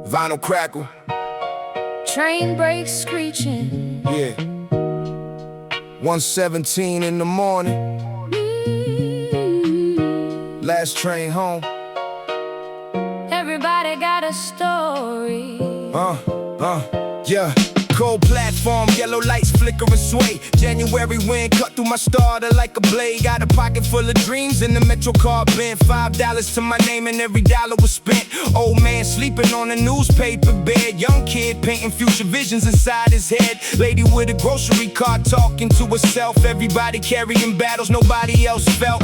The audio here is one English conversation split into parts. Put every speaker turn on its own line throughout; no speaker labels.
Vinyl crackle.
Train brakes screeching.
Yeah. 1:17 in the morning. Last train home.
Everybody got a story.
Yeah. Cold platform, yellow lights flicker and sway. January wind cut through my starter like a blade. Got a pocket full of dreams in the Metro car bin. $5 to my name and every dollar was spent. Old man sleeping on a newspaper bed. Young kid painting future visions inside his head. Lady with a grocery cart talking to herself. Everybody carrying battles nobody else felt.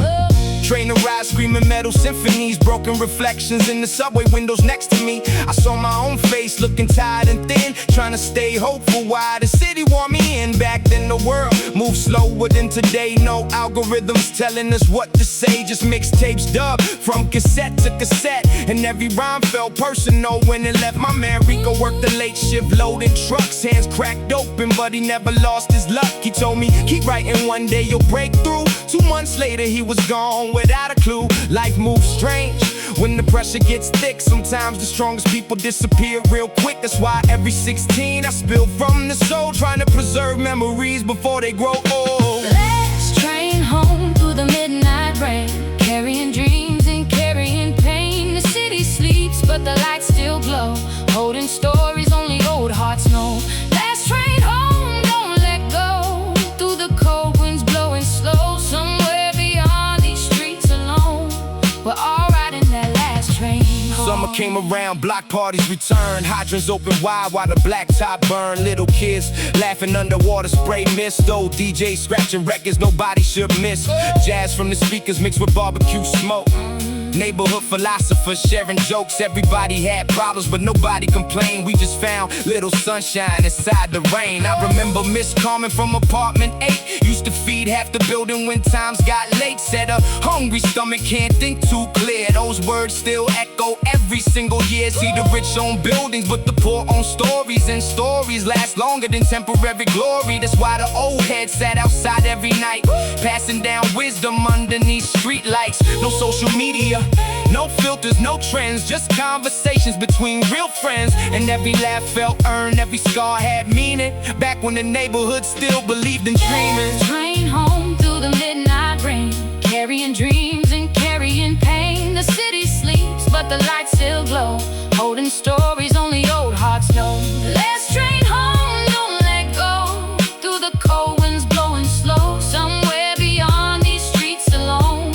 Train to ride, screaming metal symphonies. Broken reflections in the subway windows next to me. I saw my own face looking tired and thin, trying to stay hopeful while the city wore me in. Back then the world moved slower than today. No algorithms telling us what to say. Just mixtapes dubbed from cassette to cassette. And every rhyme felt personal when it left. My man Rico worked the late shift loading trucks. Hands cracked open but he never lost his luck. He told me, keep writing, one day you'll break through. 2 months later he was gone without a clue. Life moves strange when the pressure gets thick. Sometimes the strongest people disappear real quick. That's why every 16 I spill from the soul, trying to preserve memories before they grow old.
Last train home through the midnight rain, carrying dreams and carrying pain. The city sleeps but the lights still glow, holding stories only old hearts know. Last train home, don't let go, through the cold winds blowing slow. Somewhere beyond these streets alone, we're all riding that last train home.
Summer came around, block parties returned. Hydrants open wide while the black top burned. Little kids laughing underwater, spray mist. Old DJs scratching records nobody should miss. Jazz from the speakers mixed with barbecue smoke. Neighborhood philosophers sharing jokes. Everybody had problems but nobody complained. We just found little sunshine inside the rain. I remember Miss Carmen from apartment 8 used to feed half the building when times got late. Said a hungry stomach can't think too clear. Those words still echo every single year. See, the rich own buildings but the poor own stories, and stories last longer than temporary glory. That's why the old head sat outside every night, passing down wisdom underneath street lights. No social media, no filters, no trends, just conversations between real friends. And every laugh felt earned, every scar had meaning. Back when the neighborhood still believed in dreaming.
Train home through the midnight rain, carrying dreams and carrying pain. The city sleeps but the lights still glow, holding stories only old hearts know. Last train home, don't let go, through the cold winds blowing slow. Somewhere beyond these streets alone,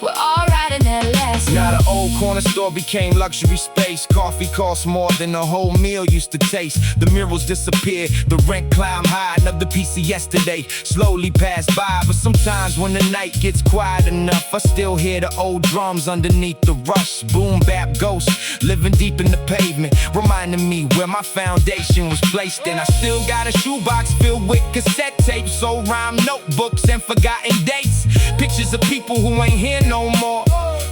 we're all riding that last.
Now the old corner store became luxury space. Coffee costs more than a whole meal used to taste. The murals disappeared, the rent climbed high. Another piece of yesterday slowly passed by. But sometimes when the night gets quiet enough, I still hear the old drums underneath the rush. Boom bap ghosts living deep in the pavement, reminding me where my foundation was placed. And I still got a shoebox filled with cassette tapes, old rhyme notebooks and forgotten dates. Pictures of people who ain't here no more,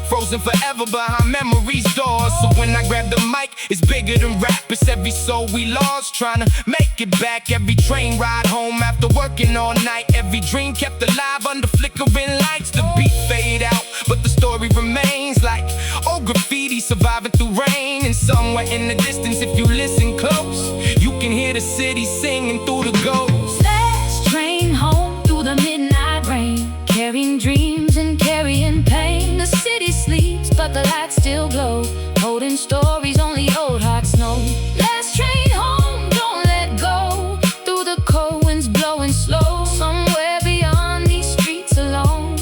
frozen forever behind memory's doors. So when I grab the mic, it's bigger than rap. It's every soul we lost, trying to make it back. Every train ride home after working all night. Every dream kept alive under flickering lights. The beat fade out, but the story remains like old graffiti surviving through rain. And somewhere in the distance, if you listen close, you can hear the city singing through the ghosts.
Last train home through the midnight rain, carrying dreams and carrying pain. The city sleeps but the lights still glow, holding stories only old hearts know. Last train home, don't let go, through the cold winds blowing slow. Somewhere beyond these streets alone,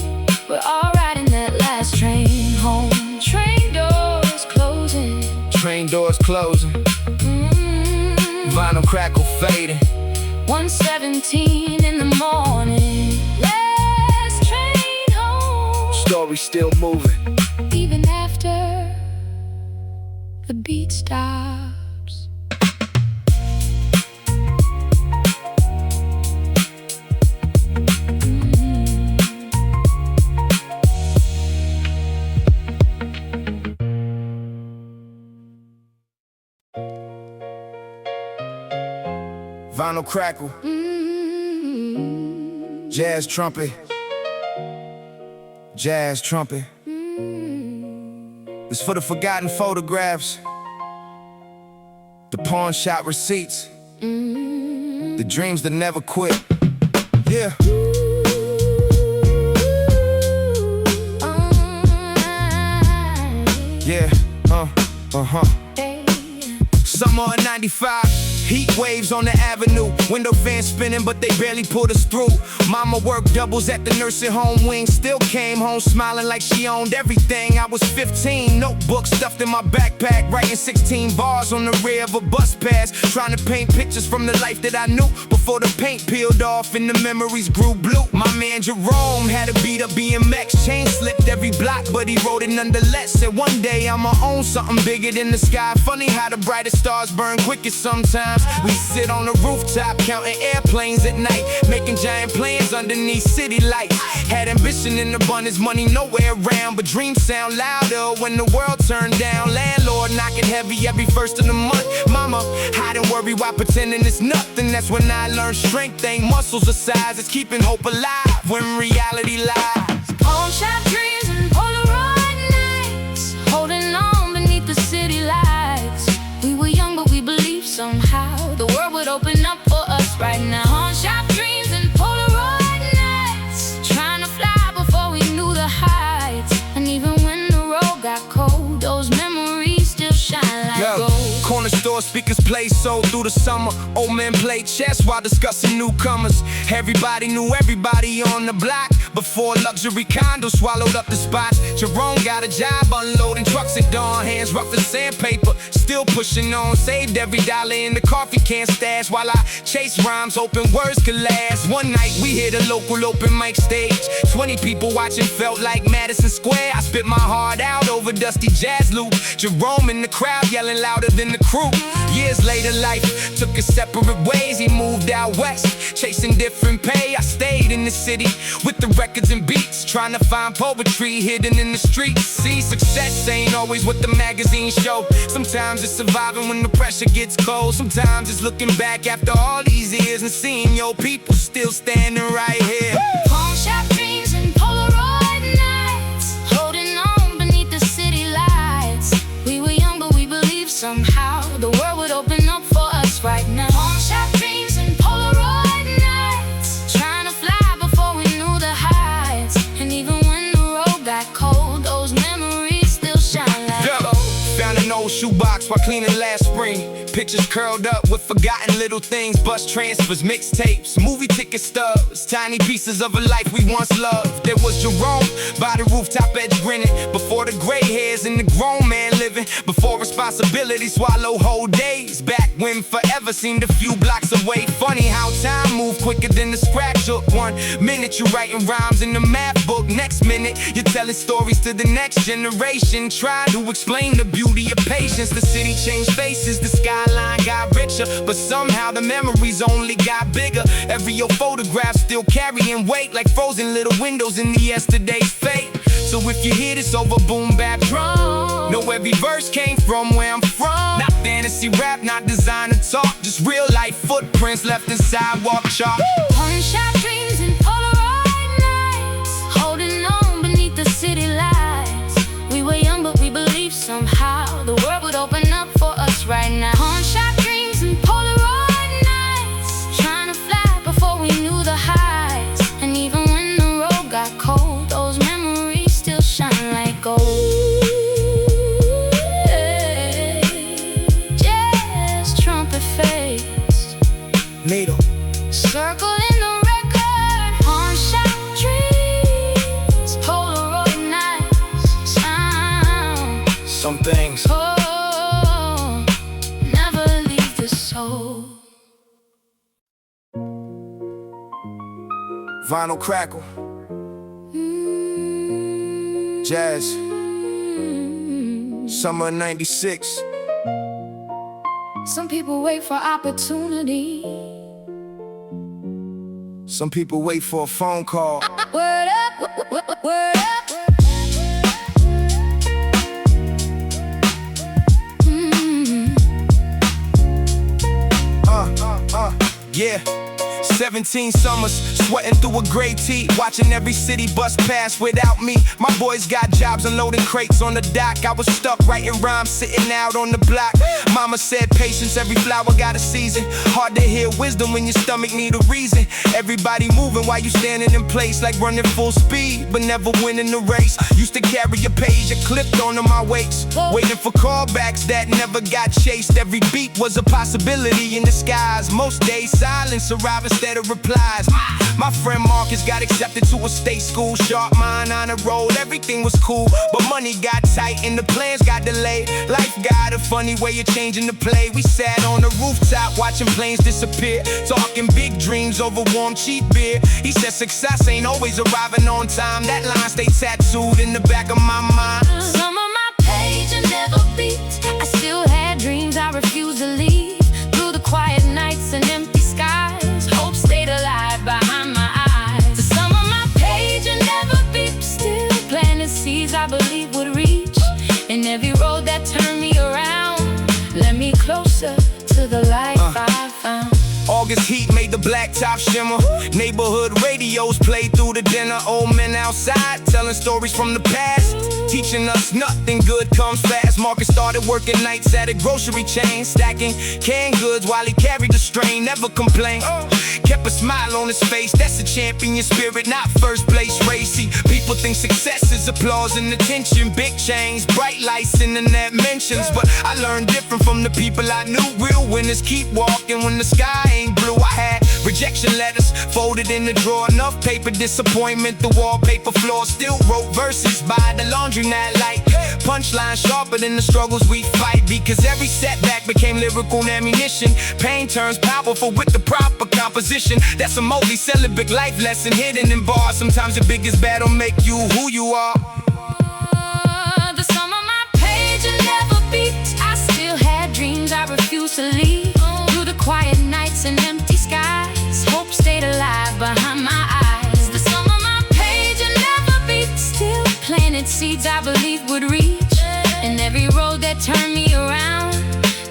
we're all riding that last train home. Train doors closing,
Train doors closing, vinyl crackle fading.
1:17 in the morning. Last train home,
Story still moving.
even after the beat stops.
Vinyl crackle, jazz trumpet, jazz trumpet. It's for the forgotten photographs, the pawn shop receipts, the dreams that never quit. Yeah. Yeah, Summer of '95, heat waves on the avenue. Window fans spinning, but they barely pulled us through. Mama worked doubles at the nursing home wing. Still came home smiling like she owned everything. I was 15, notebook stuffed in my backpack, writing 16 bars on the rear of a bus pass, trying to paint pictures from the life that I knew before the paint peeled off and the memories grew blue. My man Jerome had a beat up BMX, chain slipped every block, but he rode it nonetheless. Said one day I'ma own something bigger than the sky. Funny how the brightest stars burn quickest sometimes. We sit on the rooftop counting airplanes at night, making giant plans underneath city lights. Had ambition in abundance, money nowhere around, but dreams sound louder when the world turned down. Landlord knocking heavy every first of the month. Mama hide and worry while pretending it's nothing. That's when I learned strength ain't muscles the size, it's keeping hope alive when reality lies.
Pawn shop dreams and Polaroid nights, holding on beneath the city lights. We were young but we believed somehow the world would open up for us right now. Pawn shop dreams and Polaroid nights, trying to fly before we knew the heights. And even when the road got cold, those memories still shine like gold.
Corner store speakers play soul through the summer. Old men played chess while discussing newcomers. Everybody knew everybody on the block before luxury condos swallowed up the spots. Jerome got a job unloading trucks at dawn, hands rough as sandpaper, still pushing on. Saved every dollar in the coffee can stash while I chase rhymes, hoping words could last. One night we hit a local open mic stage, 20 people watching, felt like Madison Square. I spit my heart out over dusty jazz loop, Jerome in the crowd yelling louder than the crew. Years later life took us separate ways. He moved out west, chasing different pay. I stayed in the city with the records and beats, trying to find poetry hidden in the streets. See, success ain't always what the magazines show. Sometimes it's surviving when the pressure gets cold. Sometimes it's looking back after all these years and seeing your people still standing right here.
Pawn shop dreams and Polaroid nights, holding on beneath the city lights. We were young but we believed somehow the world would open up for us right now. Pawn shop dreams and Polaroid nights, trying to fly before we knew the heights. And even when the road got cold, those memories still shine like gold.
Found an old shoebox while cleaning last spring. Pictures curled up with forgotten little things, bus transfers, mixtapes, movie ticket stubs, tiny pieces of a life we once loved. There was Jerome by the rooftop edge grinning, before the gray hairs and the grown man living, before responsibility swallow whole days, back when forever seemed a few blocks away. Funny how time moved quicker than the scratch hook. 1 minute you're writing rhymes in the math book, next minute you're telling stories to the next generation, trying to explain the beauty of patience. The city changed faces, the skyline got richer, but somehow the memories only got bigger. Every old photograph still carrying weight, like frozen little windows in the yesterday's fate. So if you hear this over boom bap drum, know every verse came from where I'm from. Not fantasy rap, not designer talk, just real life footprints left in sidewalk chalk.
Pawn shop dreams and Polaroid nights, holding on beneath the city lights. We were young but we believed somehow the world would open up for us right now. Pawn shop dreams and Polaroid nights, trying to fly before we knew the heights. And even when the road got cold, those memories still shine like gold. Jazz trumpet face,
Needle
circle in the record. Pawn shop dreams, Polaroid nights, sound.
some things.
Oh, never leave the soul.
Vinyl crackle, jazz, summer '96.
Some people wait for opportunity.
Some people wait for a phone call.
Word up, word up.
Yeah. 17 summers, sweating through a gray tee, watching every city bus pass without me. My boys got jobs unloading crates on the dock. I was stuck writing rhymes, sitting out on the block. Mama said patience, every flower got a season. Hard to hear wisdom when your stomach need a reason. Everybody moving while you standing in place, like running full speed, but never winning the race. Used to carry a page, a clip onto my waist, waiting for callbacks that never got chased. Every beat was a possibility in disguise. Most days silence arrive instead of replies. My friend Marcus got accepted to a state school. Sharp mind on a roll, everything was cool, but money got tight and the plans got delayed. Life got a funny way of changing the play. We sat on the rooftop watching planes disappear, talking big dreams over warm cheap beer. He said success ain't always arriving on time. That line stay tattooed in the back of my mind.
Some of my page and never beat. I still had dreams I refused to leave. Through the quiet nights and empty skies, hope stayed alive behind my eyes. Some of my page and never beat. Still planting seeds I believe would reach. And every road that turned me around led me closer to the life I found.
August heat made the blacktop shimmer. Neighborhood radios played through the dinner. Old men outside telling stories from the past, teaching us nothing good comes fast. Marcus started working nights at a grocery chain, stacking canned goods while he carried the strain. Never complained, kept a smile on his face. That's a champion spirit, not first place race. See, people think success is applause and attention. Big chains, bright lights, internet mentions. But I learned different from the people I knew. Real winners keep walking when the sky ain't blue. I had rejection letters folded in the drawer, enough paper, disappointment, the wallpaper floor. Still wrote verses by the laundromat light, punchline sharper than the struggles we fight. Because every setback became lyrical ammunition. Pain turns powerful with the proper composition. That's a multi-syllabic life lesson hidden in bars. Sometimes the biggest battle make you who you are.
The sum of my page and never beat. I still had dreams I refused to leave. Through the quiet nights and empty skies, hope stayed alive behind my eyes. The sum of my page and never beat. Still planted seeds I believed would reach. And every road that turned me around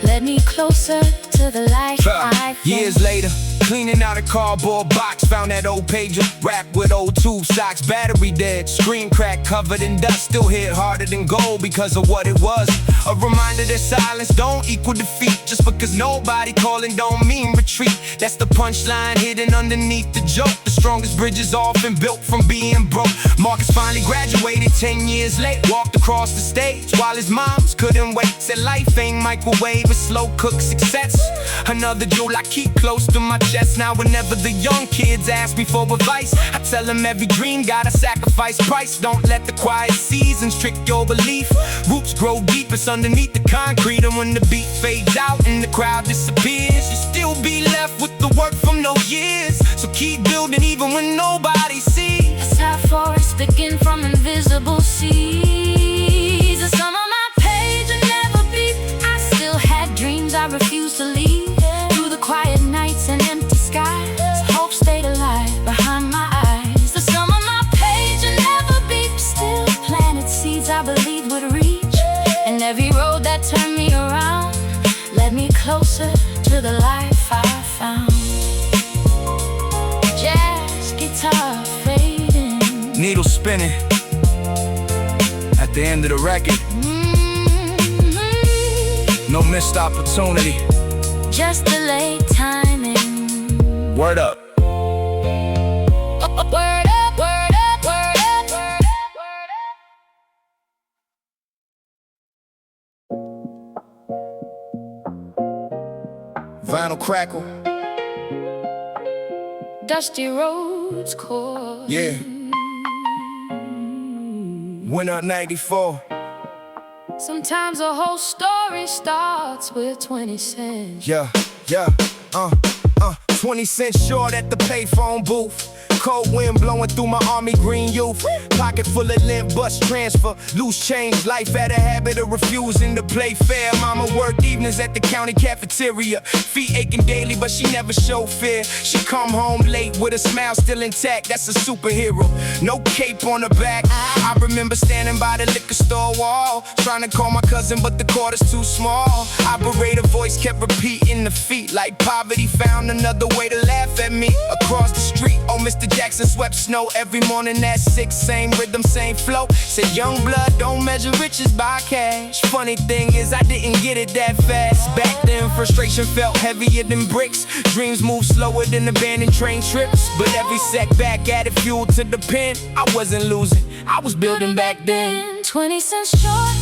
led me closer to the life I found.
Years later, cleaning out a cardboard box, found that old pager wrapped with old tube socks. Battery dead, screen cracked, covered in dust. Still hit harder than gold because of what it was. A reminder that silence don't equal defeat. Just because nobody calling don't mean retreat. That's the punchline hidden underneath the joke. The strongest bridges often built from being broke. Marcus finally graduated 10 years late. Walked across the stage while his moms couldn't wait. Said life ain't microwave, it's slow cook success. Another jewel I keep close to my chest. Now whenever the young kids ask me for advice, I tell them every dream got a sacrifice price. Don't let the quiet seasons trick your belief. Roots grow deepest underneath the concrete. And when the beat fades out and the crowd disappears, you still be left with the work from those years. So keep building even when nobody sees.
That's how forests begin from invisible seeds. The sum of my page and never beat. I still had dreams I refused to leave. Through the quiet nights and empty skies, hope stayed alive behind my eyes. The sum of my page and never beat. Still planted seeds I believed would reach. And every road that turned me around led me closer to the life I found. Jazz guitar fading,
Needle spinning at the end of the record. No missed opportunity,
just delayed timing.
word up.
Word up, word up, word up, word up, word up.
Vinyl crackle,
Dusty roads call.
yeah. Winter '94.
Sometimes a whole story starts with 20 cents.
Yeah, 20 cents short at the payphone booth. Cold wind blowing through my army green youth. Pocket full of lint, bus transfer, loose change. Life had a habit of refusing to play fair. Mama worked evenings at the county cafeteria. Feet aching daily, but she never showed fear. She come home late with a smile still intact. That's a superhero. No cape on her back. I remember standing by the liquor store wall, trying to call my cousin, but the quarter's too small. Operator voice kept repeating the feet, like poverty found another way to laugh at me. Across the street, oh, Mr. Jackson swept snow every morning at 6. Same rhythm, same flow. Said young blood don't measure riches by cash. Funny thing is I didn't get it that fast. Back then frustration felt heavier than bricks. Dreams moved slower than abandoned train trips. But every setback added fuel to the pen. I wasn't losing, I was building back then.
20 cents short,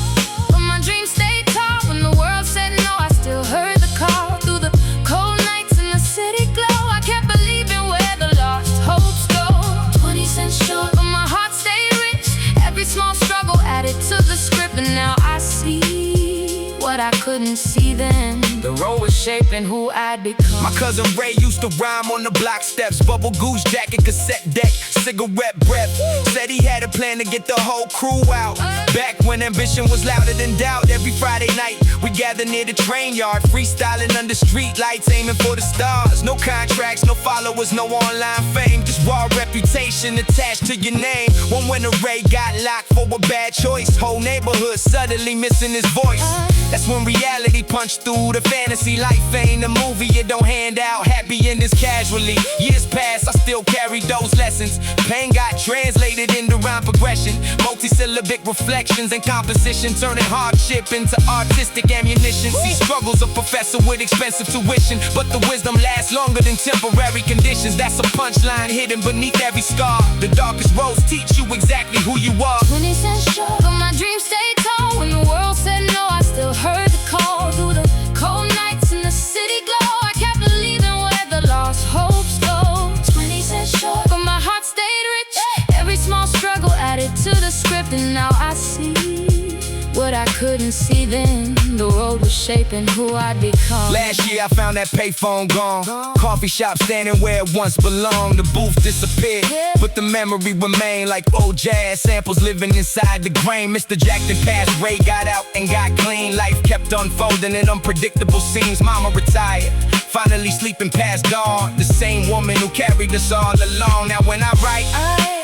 but my dreams stayed tall. When the world said no, I still heard the call. Through the cold nights in the city glow, I kept believing where the lost hopes go. 20 cents short, but my heart stayed rich. Every small struggle added to the script, and now I see what I couldn't see then. The road was shaping who I'd become.
My cousin Ray used to rhyme on the block steps. Bubble goose jacket, cassette deck, cigarette breath. Said he had a plan to get the whole crew out. Back when ambition was louder than doubt. Every Friday night we gather near the train yard, freestyling under street lights, aiming for the stars. No contracts, no followers, no online fame, just raw reputation attached to your name. One winter Ray got locked for a bad choice. Whole neighborhood suddenly missing his voice. That's when reality punched through. The fantasy life ain't a movie, you don't hand out happy endings casually. Years pass, I still carry those lessons. Pain got translated into rhyme progression, multi-syllabic reflections and composition, turning hardship into artistic ammunition. See struggles a professor with expensive tuition, but the wisdom lasts longer than temporary conditions. That's a punchline hidden beneath every scar. The darkest roads teach you exactly who you are.
20 cents short, but my dreams stayed tall. When the world said no, I still heard the call. Through the cold nights in the city glow, I kept believing where the lost hopes go. 20 cents short, but my heart stayed rich. Every small struggle added to the script, and now I see what I couldn't see then. The road was shaping who I'd become.
Last year I found that payphone gone. Coffee shop standing where it once belonged. The booth disappeared, but the memory remained like old jazz samples living inside the grain. Mr. Jackson passed, Ray got out and got clean. Life kept unfolding in unpredictable scenes. Mama retired, finally sleeping past dawn. The same woman who carried us all along. Now when I write,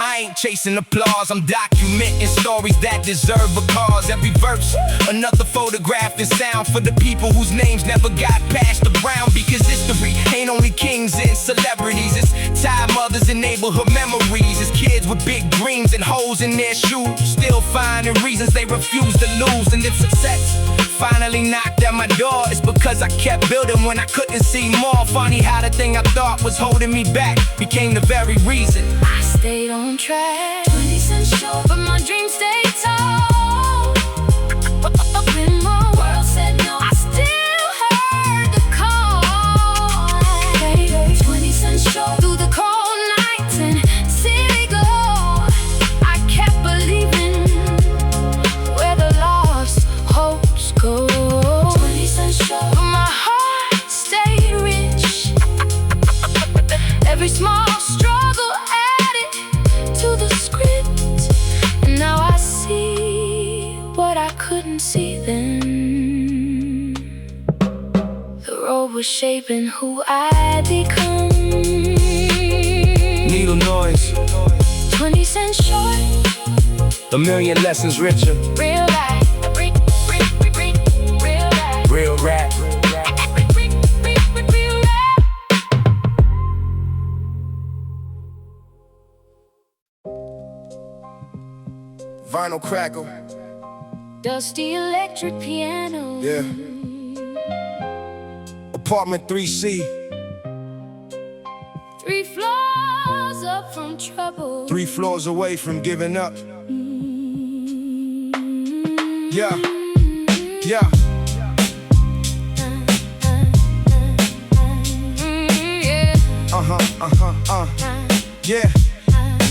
I ain't chasing applause. I'm documenting stories that deserve a cause. Every verse, another photograph and sound for the people whose names never got passed around. Because history ain't only kings and celebrities, it's tired mothers and neighborhood memories. It's kids with big dreams and holes in their shoes, still finding reasons they refuse to lose. And if success finally knocked at my door, it's because I kept building when I couldn't see more. Funny how the thing I thought was holding me back became the very reason
I stayed on track. 20 cents short, but my dreams stayed tall. When my world said no, I still heard the call. 20 cents short, through the cold nights and city glow, I kept believing where the lost hopes go. 20 cents short, but my heart stayed rich. Every small struggle added to the script, and now I see what I couldn't see then. The road was shaping who I'd become.
needle noise.
20 cents short,
A million lessons richer.
real life, real life,
Real rap.
real life.
Vinyl crackle.
Dusty electric piano.
Yeah. Apartment 3C.
3 floors up from trouble.
3 floors away from giving up. Yeah. Yeah.
Yeah.
Yeah.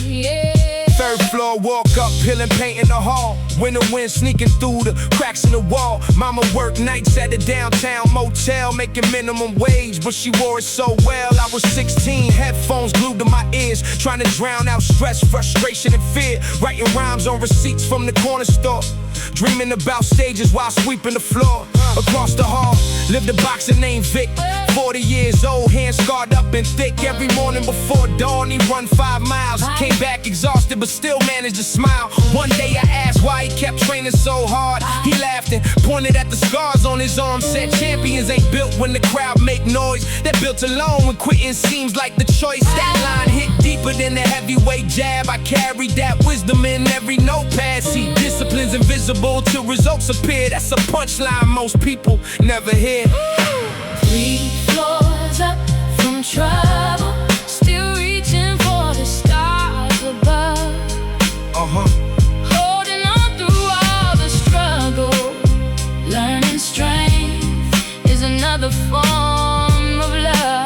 Yeah.
Third floor, walk up, peeling paint in the hall. Winter wind sneaking through the cracks in the wall. Mama worked nights at the downtown motel, making minimum wage, but she wore it so well. I was 16, headphones glued to my ears, trying to drown out stress, frustration, and fear. Writing rhymes on receipts from the corner store, dreaming about stages while sweeping the floor. Across the hall lived a boxer named Vic, 40 years old, hands scarred up and thick. Every morning before dawn he run 5 miles, came back exhausted but still managed to smile. One day I asked why he kept training so hard. He laughed and pointed at the scars on his arm, said champions ain't built when the crowd make noise, they're built alone when quitting seems like the choice. That line hit deeper than the heavyweight jab. I carried that wisdom in every notepad. See, discipline's invisible till results appear. That's a punchline most people never hear.
3 floors up from trouble, still reaching for the stars above. Holding on through all the struggle, learning strength is another form of love.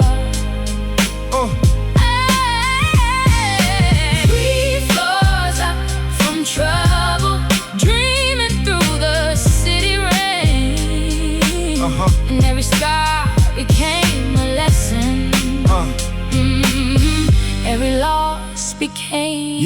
3 floors up from trouble, dreaming through the city rain. And every scar became a lesson. Every loss became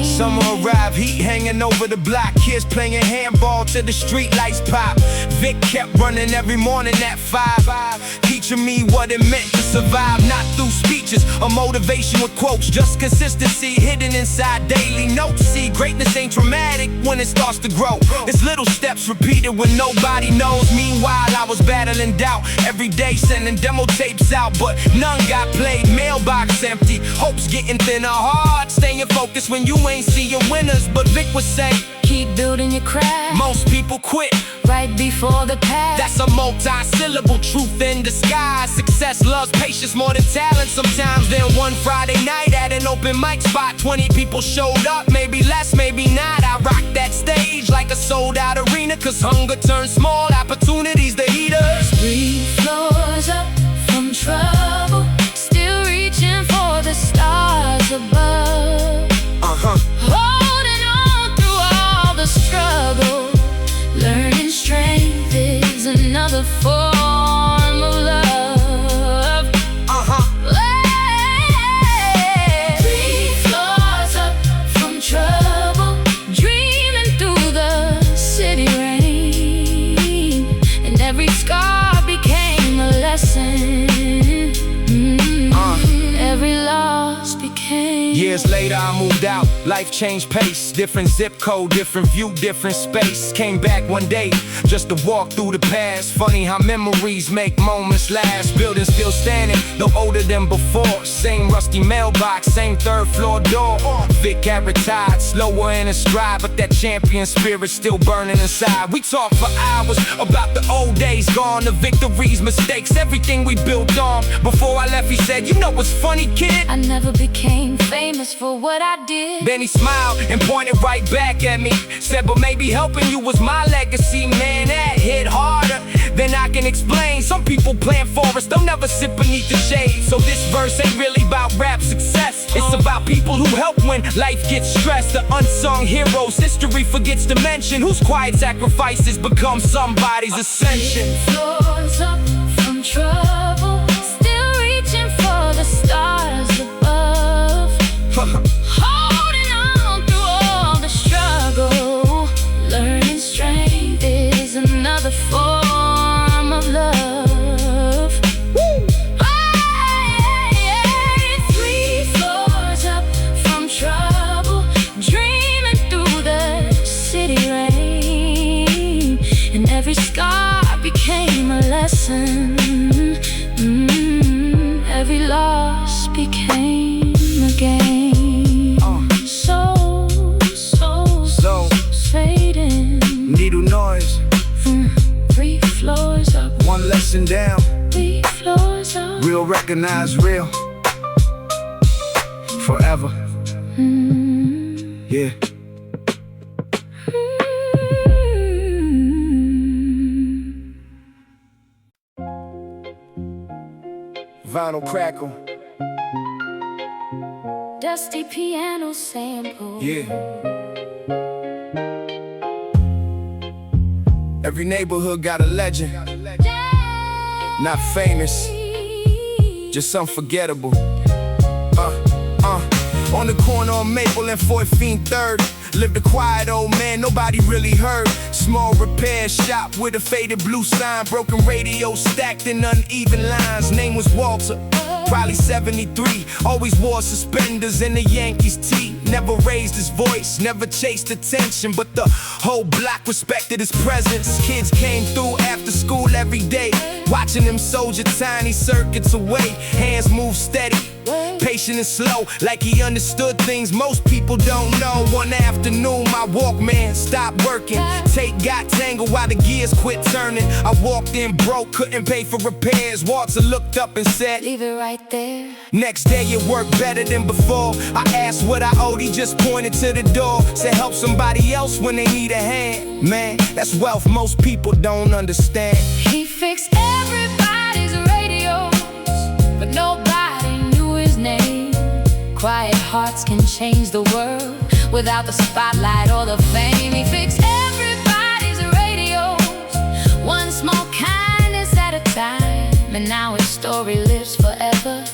summer arrived, heat hanging over the block, kids playing handball till the street lights pop. Vic kept running every morning at 5, teaching me what it meant to survive. Not through speeches or motivation with quotes, just consistency hidden inside daily notes. See, greatness ain't dramatic when it starts to grow, it's little steps repeated when nobody knows. Meanwhile I was battling doubt every day, sending demo tapes out, but none got played. Mailbox empty, hopes getting thinner, hard staying focused when you ain't seeing winners. But Vic would say,
keep building your craft.
Most people quit
right before the pass.
That's a multi-syllable truth in disguise. Success loves patience more than talent sometimes. Then one Friday night at an open mic spot, 20 people showed up, maybe less, maybe not. I rocked that stage like a sold out arena, cause hunger turns small opportunities to eaters.
3 floors up from trouble, still reaching for the stars above. Holding on through all the struggle, learning strength is another form of love. 3 floors up from trouble, dreaming through the city rain, and every scar became a lesson. Every loss became.
Years later I moved out, life changed pace. Different zip code, different view, different space. Came back one day just to walk through the past. Funny how memories make moments last. Building still standing, though older than before. Same rusty mailbox, same 3rd floor door. Vic had retired, slower in his stride, but that champion spirit still burning inside. We talked for hours about the old days gone, the victories, mistakes, everything we built on. Before I left he said, you know what's funny, kid?
I never became famous for what I did.
Then he smiled and pointed right back at me, said, but maybe helping you was my legacy. Man, that hit harder than I can explain. Some people plant forests, they'll never sit beneath the shade. So this verse ain't really about rap success, it's about people who help when life gets stressed. The unsung heroes history forgets to mention, whose quiet sacrifices become somebody's ascension.
3 floors up from trouble, still reaching for the stars above. Holding on through all the struggle, learning strength is another form of love. 3 floors up from trouble, dreaming through the city rain, and every scar became a lesson. Every loss became a gain. Souls fading.
Needle noise.
3 floors up.
One lesson down.
3 floors up.
Real recognize real. Forever. Yeah. Vinyl crackle.
Dusty piano sample.
Yeah. Every neighborhood got a legend. Not famous, just unforgettable. On the corner of Maple and 14th 3rd lived a quiet old man nobody really heard. Small repair shop with a faded blue sign, broken radio stacked in uneven lines. Name was Walter, probably 73. Always wore suspenders and a Yankees tee. Never raised his voice, never chased attention, but the whole block respected his presence. Kids came through after school every day, watching him soldier tiny circuits away. Hands move steady, patient and slow, like he understood things most people don't know. One afternoon my Walkman stopped working. Tape got tangled while the gears quit turning. I walked in broke, couldn't pay for repairs. Walter looked up and said,
"Leave it right there."
Next day it worked better than before. I asked what I owed, he just pointed to the door. Said help somebody else when they need a hand. Man, that's wealth most people don't understand.
He fixed everybody's radios, but nobody knew his name. Quiet hearts can change the world without the spotlight or the fame. He fixed everybody's radios, one small kindness at a time. And now his story lives forever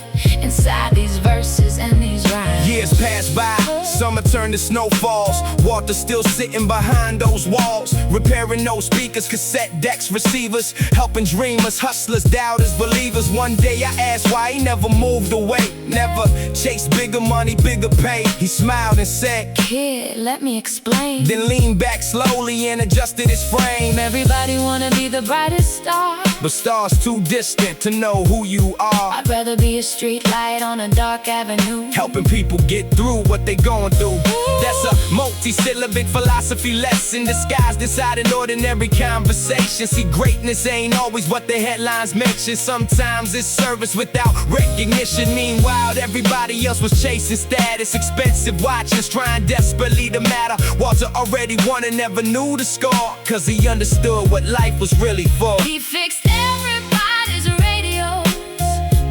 inside these verses and these rhymes.
Years passed by, summer turned to snowfalls. Walter still sitting behind those walls, repairing those speakers, cassette decks, receivers, helping dreamers, hustlers, doubters, believers. One day I asked why he never moved away, never chased bigger money, bigger pay. He smiled and said,
"Kid, let me explain."
Then leaned back slowly and adjusted his frame.
Everybody wanna be the brightest star,
but stars too distant to know who you are.
I'd rather be a street light on a dark avenue,
helping people get through what they going through. That's a multi-syllabic philosophy lesson disguised inside an ordinary conversation. See, greatness ain't always what the headlines mention. Sometimes it's service without recognition. Meanwhile, everybody else was chasing status, expensive watches, trying desperately to matter. Walter already won and never knew the score, cause he understood what life was really for.
He fixed everybody's radios,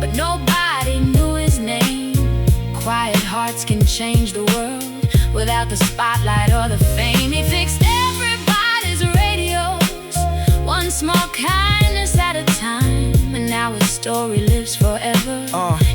but nobody knew his name. Quiet hearts can change the world without the spotlight or the fame. He fixed everybody's radios, one small kindness at a time. And now his story lives forever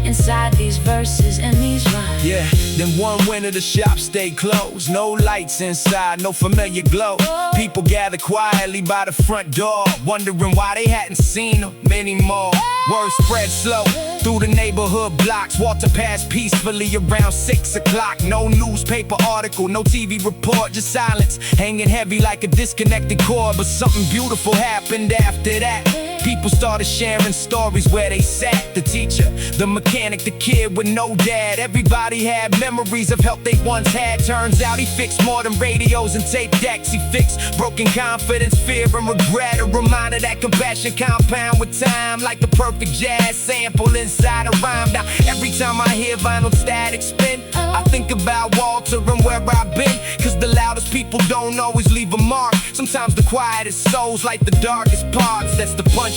inside these verses and these rhymes.
Yeah, then one winter the shop stayed closed. No lights inside, no familiar glow. People gathered quietly by the front door, wondering why they hadn't seen him anymore. Word spread slow through the neighborhood blocks. Walter passed peacefully around 6 o'clock. No newspaper article, no TV report, just silence hanging heavy like a disconnected cord. But something beautiful happened after that. People started sharing stories where they sat. The teacher, the mechanic, the kid with no dad. Everybody had memories of help they once had. Turns out he fixed more than radios and tape decks. He fixed broken confidence, fear and regret. A reminder that compassion compound with time, like the perfect jazz sample inside a rhyme. Now every time I hear vinyl static spin, I think about Walter and where I've been. Cause the loudest people don't always leave a mark. Sometimes the quietest souls light the darkest parts. That's the punchline.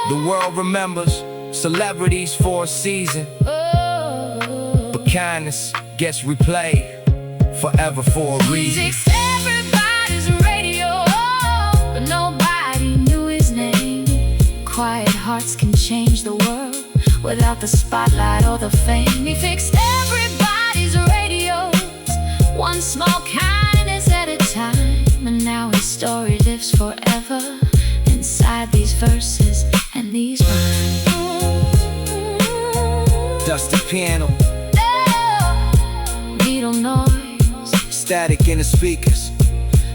The world remembers celebrities for a season, but kindness gets replayed forever for a reason.
He fixed everybody's radio, but nobody knew his name. Quiet hearts can change the world without the spotlight or the fame. He fixed everybody's radios, one small kindness at a time. And now his story lives forever inside these verses and these rhymes.
Dusty piano,
needle noise,
static in the speakers,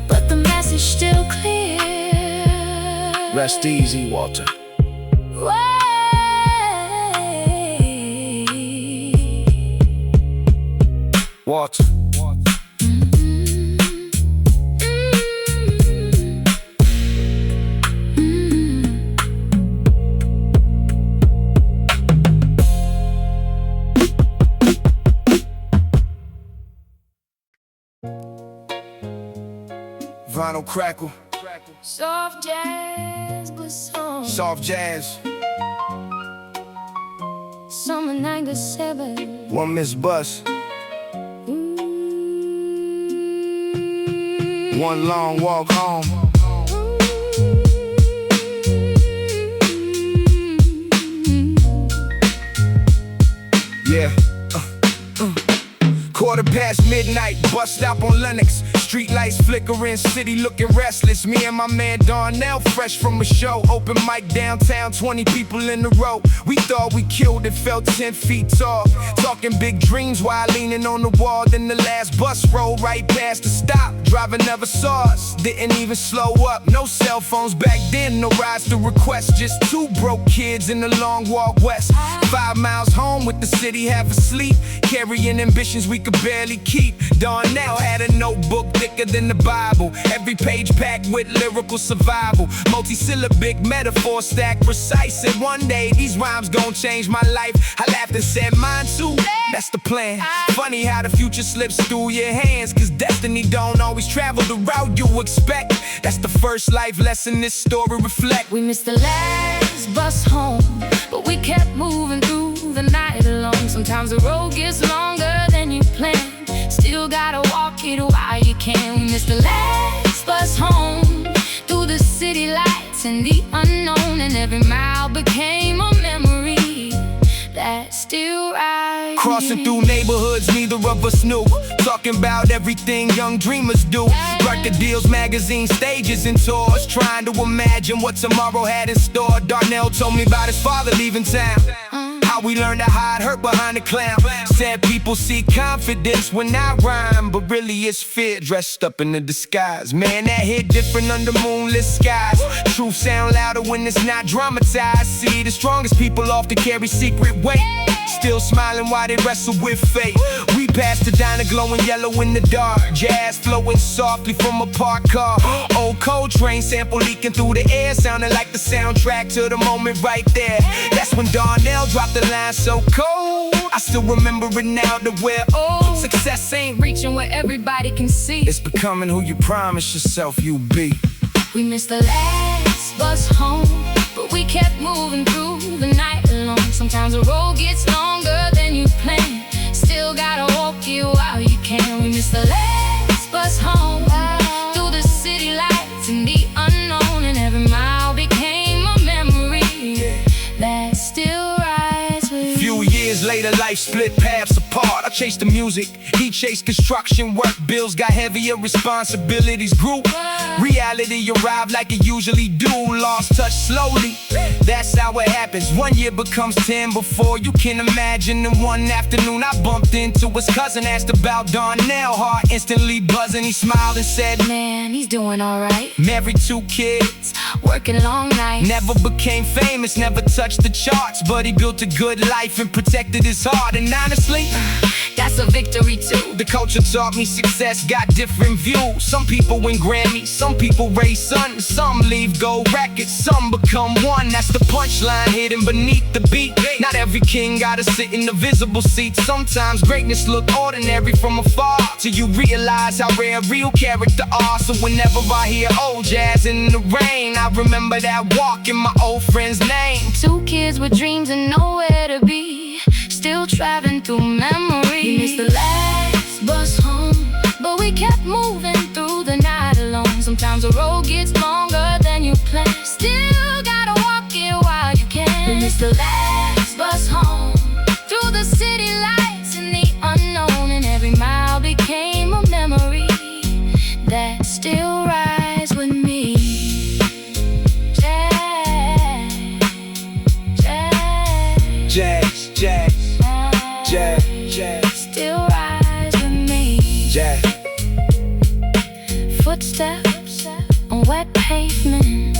but the message still clear.
Rest easy, Walter. Walter. Vinyl crackle,
Soft jazz, but song.
soft jazz.
Summer 97.
One Miss Bus. One long walk home. Yeah. Quarter past midnight, bus stop on Lenox. Street lights flickering, city looking restless. Me and my man Darnell, fresh from a show. Open mic downtown, 20 people in a row. We thought we killed it, felt 10 feet tall. Talking big dreams while leaning on the wall. Then the last bus rolled right past the stop. Driver never saw us, didn't even slow up. No cell phones back then, no rides to request. Just two broke kids in the long walk west. 5 miles home with the city half asleep. Carrying ambitions we could barely keep. Darnell had a notebook thicker than the Bible. Every page packed with lyrical survival. Multi-syllabic metaphor stacked precise. Said one day these rhymes gon' change my life. I laughed and said mine too, that's the plan. Funny how the future slips through your hands, cause destiny don't always travel the route you expect. That's the first life lesson this story reflect.
We missed the last bus home, but we kept moving through the night alone. Sometimes the road gets longer than you planned. Still gotta walk it while you can. We missed the last bus home, through the city lights and the unknown. And every mile became a memory that still rides.
Crossing through neighborhoods neither of us knew. Talking about everything young dreamers do. Record deals, magazines, stages and tours. Trying to imagine what tomorrow had in store. Darnell told me about his father leaving town. How we learned to hide hurt behind the clown. Said people see confidence when I rhyme, but really it's fear dressed up in a disguise. Man, that hit different under moonless skies. Truth sound louder when it's not dramatized. See, the strongest people often carry secret weight. Still smiling while they wrestle with fate. We passed the diner glowing yellow in the dark. Jazz flowing softly from a parked car. Old Coltrane sample leaking through the air, sounding like the soundtrack to the moment right there. That's when Darnell dropped the line so cold. I still remember it now that we're old. Success ain't
reaching where everybody can see.
It's becoming who you promise yourself you be.
We missed the last bus home, but we kept moving through the night alone. Sometimes the road gets longer than you plan. Still gotta walk it while you can. We missed the last bus home, through the city lights and the unknown. And every mile became a memory that still rides with.
Few years later, life split paths apart. I chased the music, he chased construction work. Bills got heavier, responsibilities grew. Reality arrived like it usually do. Lost touch slowly, that's how it happens. 1 year becomes 10 before you can imagine. And one afternoon I bumped into his cousin, asked about Darnell. Heart instantly buzzing, he smiled and said,
man, he's doing alright.
Married 2 kids,
working long nights.
never became famous, never touched the charts, but he built a good life and protected his heart. And honestly,
that's a victory too.
the culture taught me success got different views. Some people win Grammys, some people raise sons, some leave gold records, some become one. That's the punchline hidden beneath the beat. Not every king gotta sit in the visible seat. Sometimes greatness look ordinary from afar, till you realize how rare real character are. So whenever I hear old jazz in the rain, I remember that walk in my old friend's name.
2 kids with dreams and nowhere to be, still traveling through memory. We missed the last bus home, but we kept moving through the night alone. Sometimes the road gets longer than you plan. Still gotta walk it while you can. We missed the last bus home, through the city lights and the unknown. And every mile became a memory that still rides with me.
Jazz, jazz, jazz, jazz,
still rise with me.
jazz.
Footsteps on wet pavement,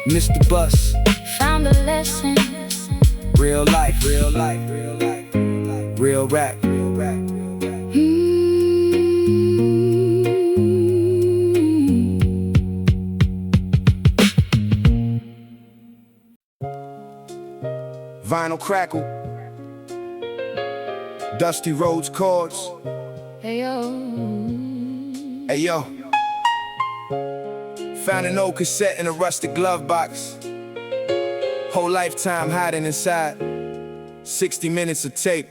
Mr. Bus,
found a lesson.
real life, real life, real life, real rap, real rap. Vinyl crackle, dusty roads chords.
Hey yo,
Hey yo, found an old cassette in a rusted glove box. Whole lifetime hiding inside. 60 minutes of tape.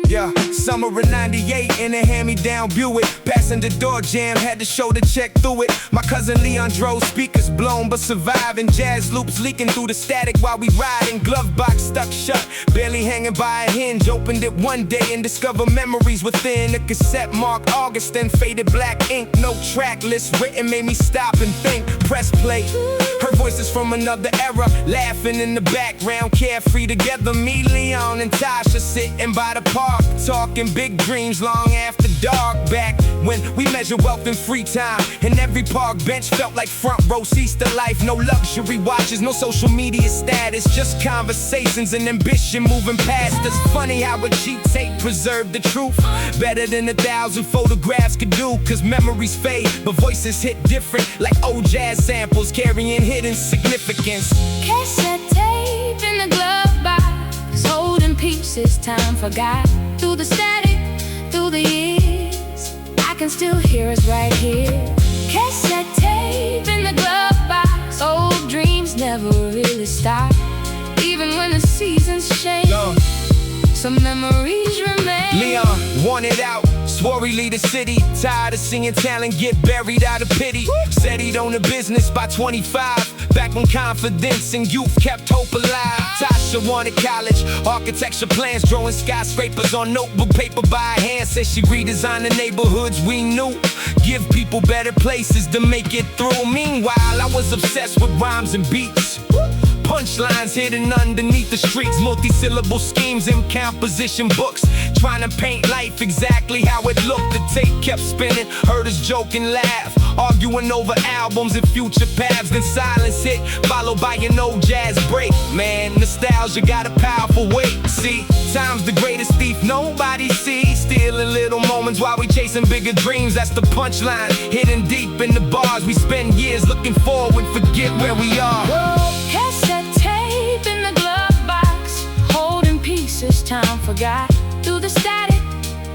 Yeah, summer of '98 in a hand-me-down Buick. Passing the door jam, had to shoulder check through it. My cousin Leon drove, speakers blown but surviving. Jazz loops leaking through the static while we riding. Glove box stuck shut, barely hanging by a hinge. Opened it one day and discovered memories within. A cassette marked August and faded black ink. No track list written, made me stop and think. Press play, heard voices from another era, laughing in the background, carefree together. Me, Leon, and Tasha sitting by the park, talking big dreams long after dark. Back when we measured wealth in free time, and every park bench felt like front row seats to life. No luxury watches, no social media status, just conversations and ambition moving past us. Funny how a cheap tape preserved the truth better than 1,000 photographs could do. Cause memories fade, but voices hit different, like old jazz samples carrying hidden significance.
Cassette tape in the glove box, holding pieces time forgot. Through the static, through the years, I can still hear us right here. Cassette tape in the glove box, old dreams never really stop. Even when the seasons change, some memories remain.
Leon wanted out, swore he'd leave the city. Tired of seeing talent get buried out of pity. Said he'd own a business by 25, back when confidence and youth kept hope alive. Tasha wanted college, architecture plans, drawing skyscrapers on notebook paper by hand. Said she redesigned the neighborhoods we knew, give people better places to make it through. Meanwhile, I was obsessed with rhymes and beats, punchlines hidden underneath the streets, multi-syllable schemes in composition books, trying to paint life exactly how it looked. The tape kept spinning, heard us joke and laugh, arguing over albums and future paths. Then silence hit, followed by an old jazz break. Man, nostalgia got a powerful weight. See, time's the greatest thief nobody sees, stealing little moments while we chasing bigger dreams. That's the punchline, hidden deep in the bars. We spend years looking forward, forget where we are.
Cassette tape in the glove box, holding pieces time forgot. Through the static,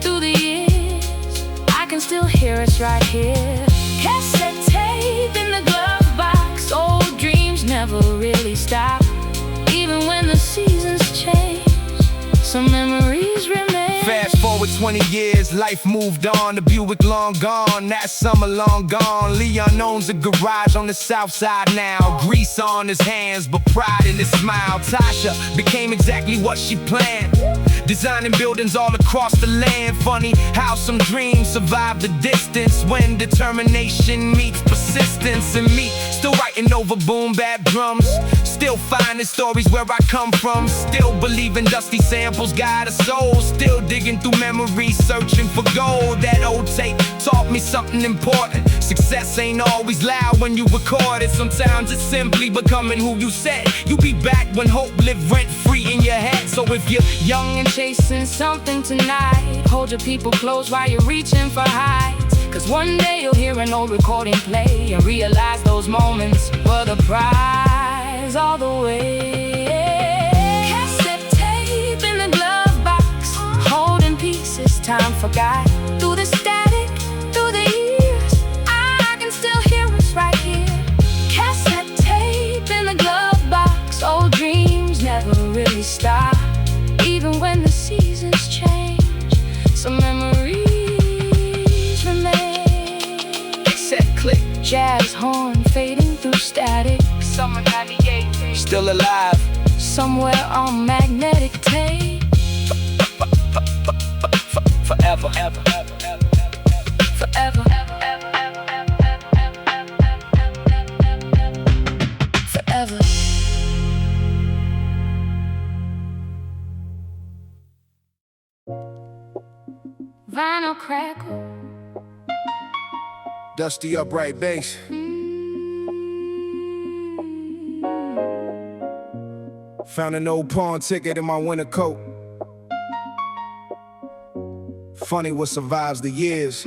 through the years, I can still hear us right here. Cassette tape in the glove box, old dreams never really stop. Even when the seasons change, some memories remain.
Fast forward 20 years, life moved on. The Buick long gone, that summer long gone. Leon owns a garage on the south side now. Grease on his hands, but pride in his smile. Tasha became exactly what she planned, designing buildings all across the land. Funny how some dreams survive the distance when determination meets persistence. And me, still writing over boom bap drums, still finding stories where I come from, still believing dusty samples guide a soul, still digging through memories, searching for gold. That old tape taught me something important. Success ain't always loud when you record it. Sometimes it's simply becoming who you said you be back when hope lived rent-free in your head. So if you're young and chasing something tonight, hold your people close while you're reaching for heights. Cause one day you'll hear an old recording play and realize those moments were the prize all the way. Cassette tape in the glove box, holding pieces time forgot. Through the static, through the years, I can still hear us right here. Cassette tape in the glove box, old dreams never really stop. Even when the seasons change, some memories remain. Cassette click,
jazz horn fading through static.
summer '98, still alive
somewhere on magnetic tape.
Forever,
Forever. Forever. Vinyl crackle,
dusty upright bass. Found an old pawn ticket in my winter coat. Funny what survives the years.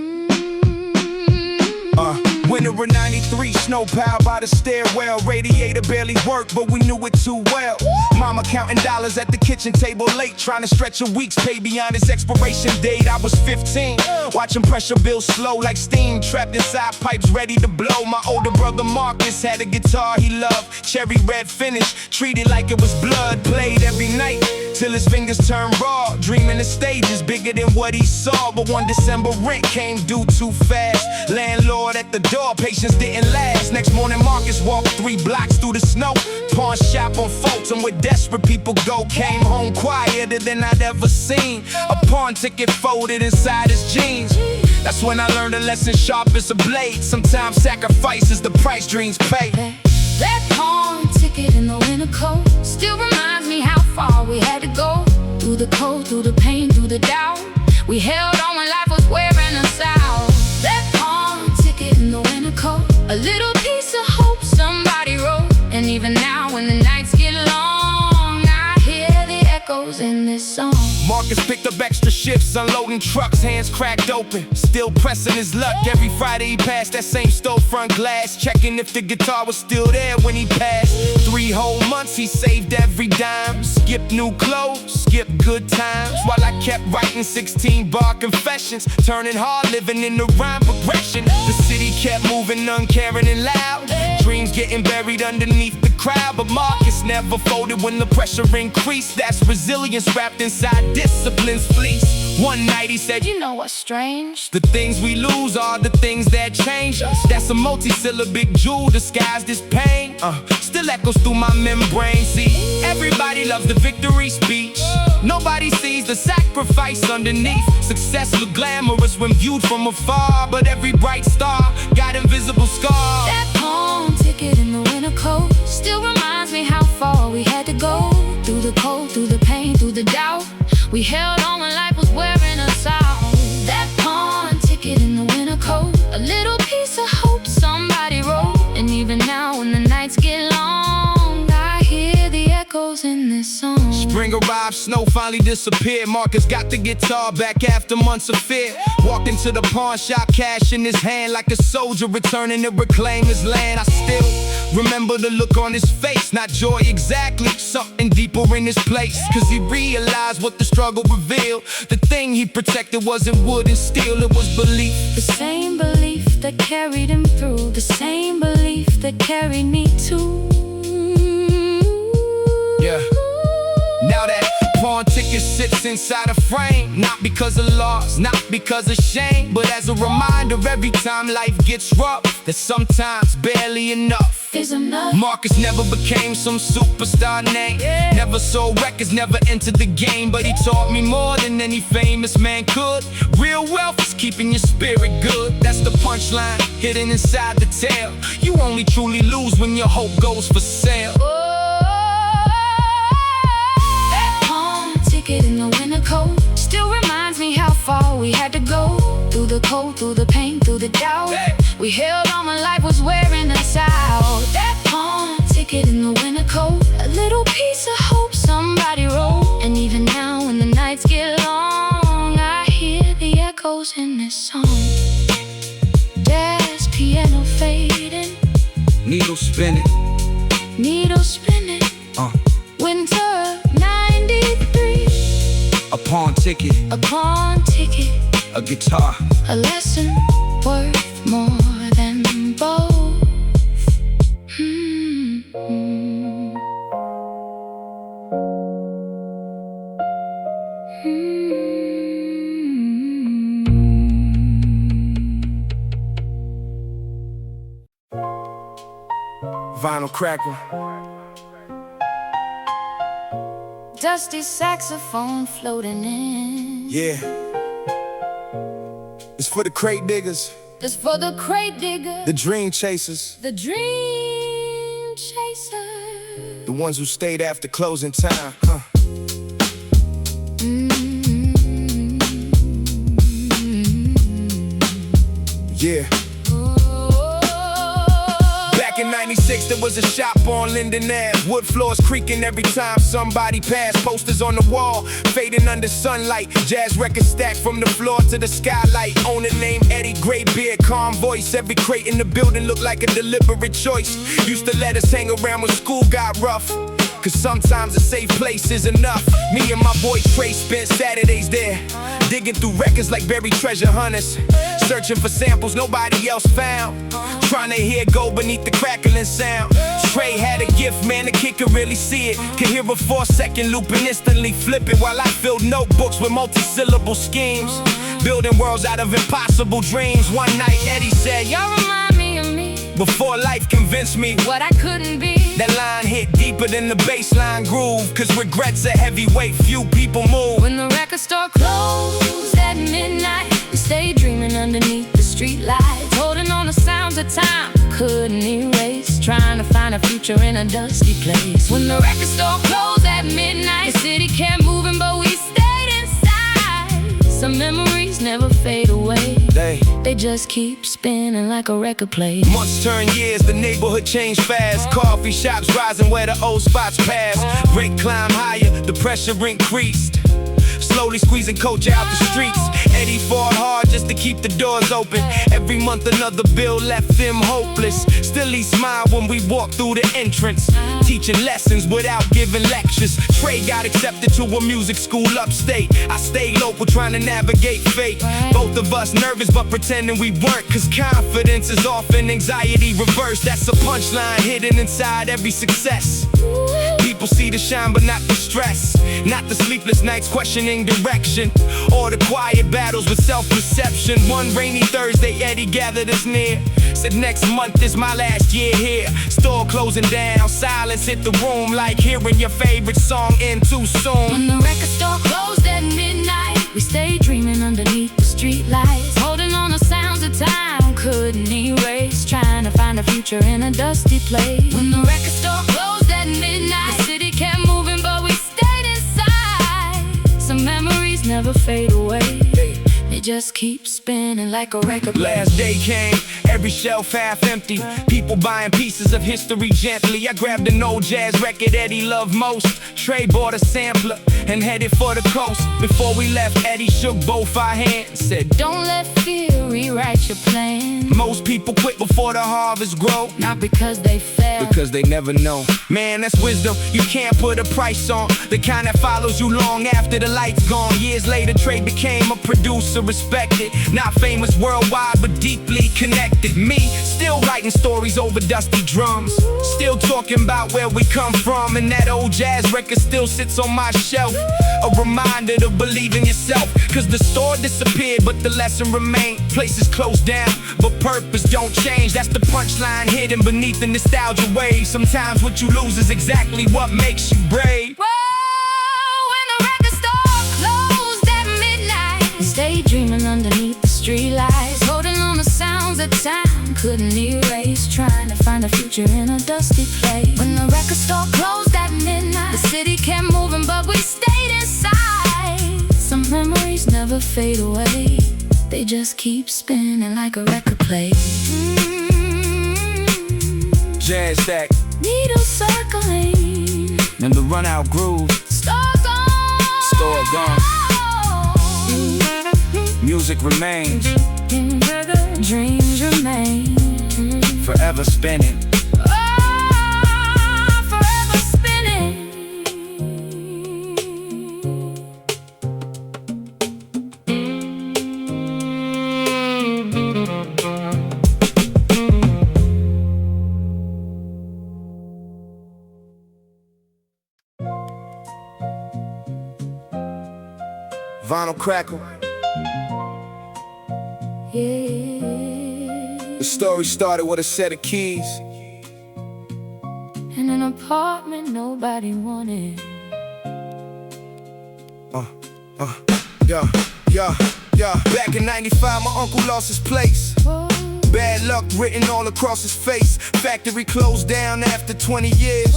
Winter of '93, snow piled by the stairwell. Radiator barely worked, but we knew it too well. Mama counting dollars at the kitchen table late, trying to stretch a week's pay beyond its expiration date. I was 15, watching pressure build slow like steam, trapped inside pipes ready to blow. My older brother Marcus had a guitar he loved, cherry red finish, treated like it was blood, played every night. till his fingers turned raw. Dreaming the stage is bigger than what he saw. But one December rent came due too fast. Landlord at the door, patience didn't last. Next morning Marcus walked 3 blocks through the snow. Pawn shop on Fulton where desperate people go. Came home quieter than I'd ever seen. A pawn ticket folded inside his jeans. That's when I learned a lesson sharp as a blade. Sometimes sacrifice is the price dreams pay.
That pawn ticket in the winter coat still reminds me how far we had to go. Through the cold, through the pain, through the doubt. We held on when life was wearing us out. That pawn ticket in the winter coat, a little piece of hope somebody wrote. And even now when the nights get long, I hear the echoes in this song.
Marcus picked up extra shifts, unloading trucks, hands cracked open, still pressing his luck. Every Friday he passed that same storefront glass, checking if the guitar was still there when he passed. 3 whole months he saved every dime, skipped new clothes, skipped good times, while I kept writing 16-bar confessions, turning hard living in the rhyme progression. The city kept moving, uncaring and loud, dreams getting buried underneath the crowd. But Marcus never folded when the pressure increased. That's resilience wrapped inside discipline's fleece. One night he said,
you know what's strange?
The things we lose are the things that change us. That's a multi-syllabic jewel disguised as pain. Still echoes through my membrane. See, everybody loves the victory speech. Nobody sees the sacrifice underneath. Success look glamorous when viewed from afar, but every bright star got invisible scars.
That pawn ticket in the winter coat still reminds me how far we had to go. Through the cold, through the pain, through the doubt. We held on when life was wearing us out. That pawn ticket in the winter coat, a little piece of hope somebody wrote. And even now when the nights get long, I hear the echoes in this song.
Spring arrived, snow finally disappeared. Marcus got the guitar back after months of fear. Walked into the pawn shop, cash in his hand, like a soldier returning to reclaim his land. I still remember the look on his face, not joy exactly, something deeper in his place. Cause he realized what the struggle revealed. The thing he protected wasn't wood and steel, it was belief.
The same belief that carried him through, the same belief that carried me too.
Yeah. Now that pawn ticket sits inside a frame, not because of loss, not because of shame, but as a reminder every time life gets rough, that sometimes barely enough
is enough.
Marcus never became some superstar name, never sold records, never entered the game, but he taught me more than any famous man could. Real wealth is keeping your spirit good. That's the punchline hidden inside the tale. You only truly lose when your hope goes for sale.
In the winter coat still reminds me how far we had to go. Through the cold, through the pain, through the doubt. We held on when life was wearing us out. That pawn ticket in the winter coat, a little piece of hope somebody wrote. And even now when the nights get long, I hear the echoes in this song. Jazz piano fading,
Needle spinning,
needle spinning. Winter 93.
A pawn ticket,
a pawn ticket,
a guitar,
a lesson worth more than both.
Vinyl crackle.
Dusty saxophone floating in.
Yeah. It's for the crate diggers,
It's for the crate digger,
the dream chasers,
the dream chaser,
the ones who stayed after closing time, Yeah. Back in 96, there was a shop on Linden Ave. Wood floors creaking every time somebody passed. Posters on the wall, fading under sunlight. Jazz records stacked from the floor to the skylight. Owner named Eddie, gray beard, calm voice. Every crate in the building looked like a deliberate choice. Used to let us hang around when school got rough, cause sometimes a safe place is enough. Me and my boy Trey spent Saturdays there, digging through records like buried treasure hunters, searching for samples nobody else found, trying to hear go beneath the crackling sound. Trey had a gift, man, the kid can really see it. Can hear a 4-second loop and instantly flip it, while I fill notebooks with multi-syllable schemes, building worlds out of impossible dreams. One night Eddie said,
y'all remind me of me,
before life convinced me
what I couldn't be.
that line hit deeper than the baseline groove, cause regret's a heavy weight few people move.
When the record store closed at midnight, we stayed dreaming underneath the street lights, holding on to sounds of time couldn't erase, trying to find a future in a dusty place. When the record store closed at midnight, the city kept moving but we stayed inside. Some memories never fade away, they just keep spinning like a record player.
Months turn years, the neighborhood changed fast. Coffee shops rising where the old spots passed. Rent climbed higher, the pressure increased, slowly squeezing culture out the streets. Eddie fought hard just to keep the doors open. Every month another bill left him hopeless. Still he smiled when we walked through the entrance, teaching lessons without giving lectures. Trey got accepted to a music school upstate. I stayed local trying to navigate fate. Both of us nervous but pretending we weren't, cause confidence is often anxiety reversed. That's a punchline hidden inside every success. People see the shine but not the stress, not the sleepless nights questioning direction, or the quiet battles with self-perception. One rainy Thursday, Eddie gathered us near, said next month is my last year here. Store closing down, silence hit the room, like hearing your favorite song end too soon.
When the record store closed at midnight, we stayed dreaming underneath the street lights, holding on to sounds of time couldn't erase, trying to find a future in a dusty place. When the record store closed at midnight, the city kept moving but we stayed inside. Some memories never fade away, they just keep spinning like a record player.
Last day came, every shelf half empty, people buying pieces of history gently. I grabbed an old jazz record Eddie loved most. Trey bought a sampler and headed for the coast. Before we left, Eddie shook both our hands, said,
don't let fear rewrite your plan.
most people quit before the harvest grow,
not because they fail,
because they never know. Man, that's wisdom you can't put a price on, the kind that follows you long after the lights gone. Years later, Trey became a producer respected, not famous worldwide but deeply connected. Me, still writing stories over dusty drums, still talking about where we come from, and that old jazz record still sits on my shelf. A reminder to believe in yourself, cause the store disappeared but the lesson remained. Places closed down but purpose don't change, that's the punchline hidden beneath the nostalgia wave. Sometimes what you lose is exactly what makes you brave.
Whoa, when the record store closed at midnight, stay dreaming underneath the streetlights, holding on to sounds that time couldn't erase, trying to find a future in a dusty place. When the record store closed at midnight, the city kept moving but we stayed inside. Some memories never fade away, they just keep spinning like a record player.
Jazz stack,
needle circling,
and the run out groove.
Store gone,
Store gone. Music remains,
dreams remain,
forever spinning.
Forever spinning.
Vinyl crackle.
Yeah.
The story started with a set of keys,
in an apartment nobody wanted.
Yeah. Back in '95, my uncle lost his place. Bad luck written all across his face. Factory closed down after 20 years.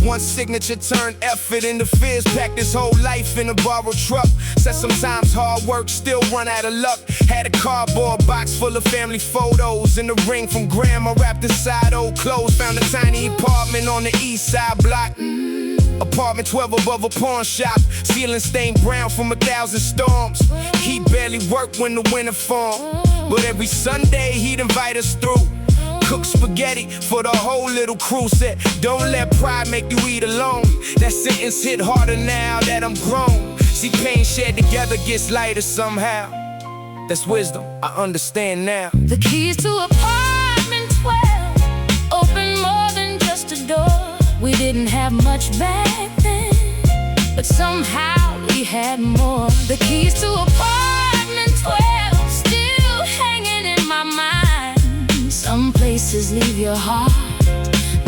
One signature turned effort into fears. Packed his whole life in a borrowed truck. Said sometimes hard work still run out of luck. Had a cardboard box full of family photos, and a ring from grandma wrapped inside old clothes. Found a tiny apartment on the east side block. Apartment 12 above a pawn shop. Ceiling stained brown from 1,000 storms. He barely worked when the winter formed, but every Sunday he'd invite us through. Cook spaghetti for the whole little crew. Said, don't let pride make you eat alone. That sentence hit harder now that I'm grown. See, pain shared together gets lighter somehow. That's wisdom, I understand now.
The keys to apartment 12 open more than just a door. We didn't have much back then, but somehow we had more. The keys to apartment 12 still hanging in my mind. Some places leave your heart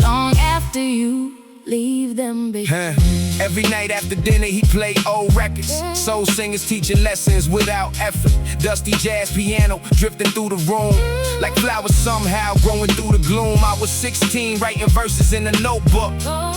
long after you leave them behind.
Every night after dinner he played old records. Soul singers teaching lessons without effort. Dusty jazz piano drifting through the room like flowers somehow growing through the gloom. I was 16 writing verses in a notebook,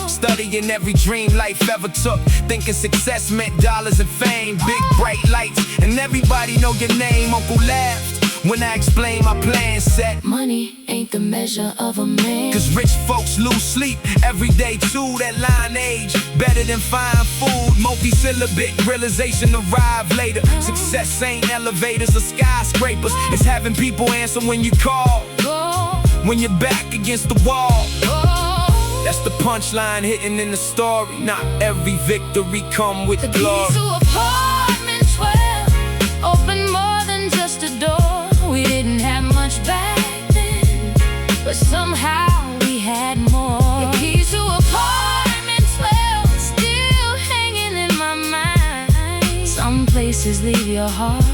studying every dream life ever took, thinking success meant dollars and fame, big bright lights, and everybody know your name. Uncle laughed when I explained my plan, said
money ain't the measure of a man,
'cause rich folks lose sleep every day too. That line age better than fine food. Multi-syllabic realization arrive later. Success ain't elevators or skyscrapers. It's having people answer when you call, when you're back against the wall. That's the punchline hitting in the story. Not every victory come with glory.
The keys to apartment 12 open more than just a door. We didn't have much back then, but somehow we had more. The keys to apartment 12 still hanging in my mind. Some places leave your heart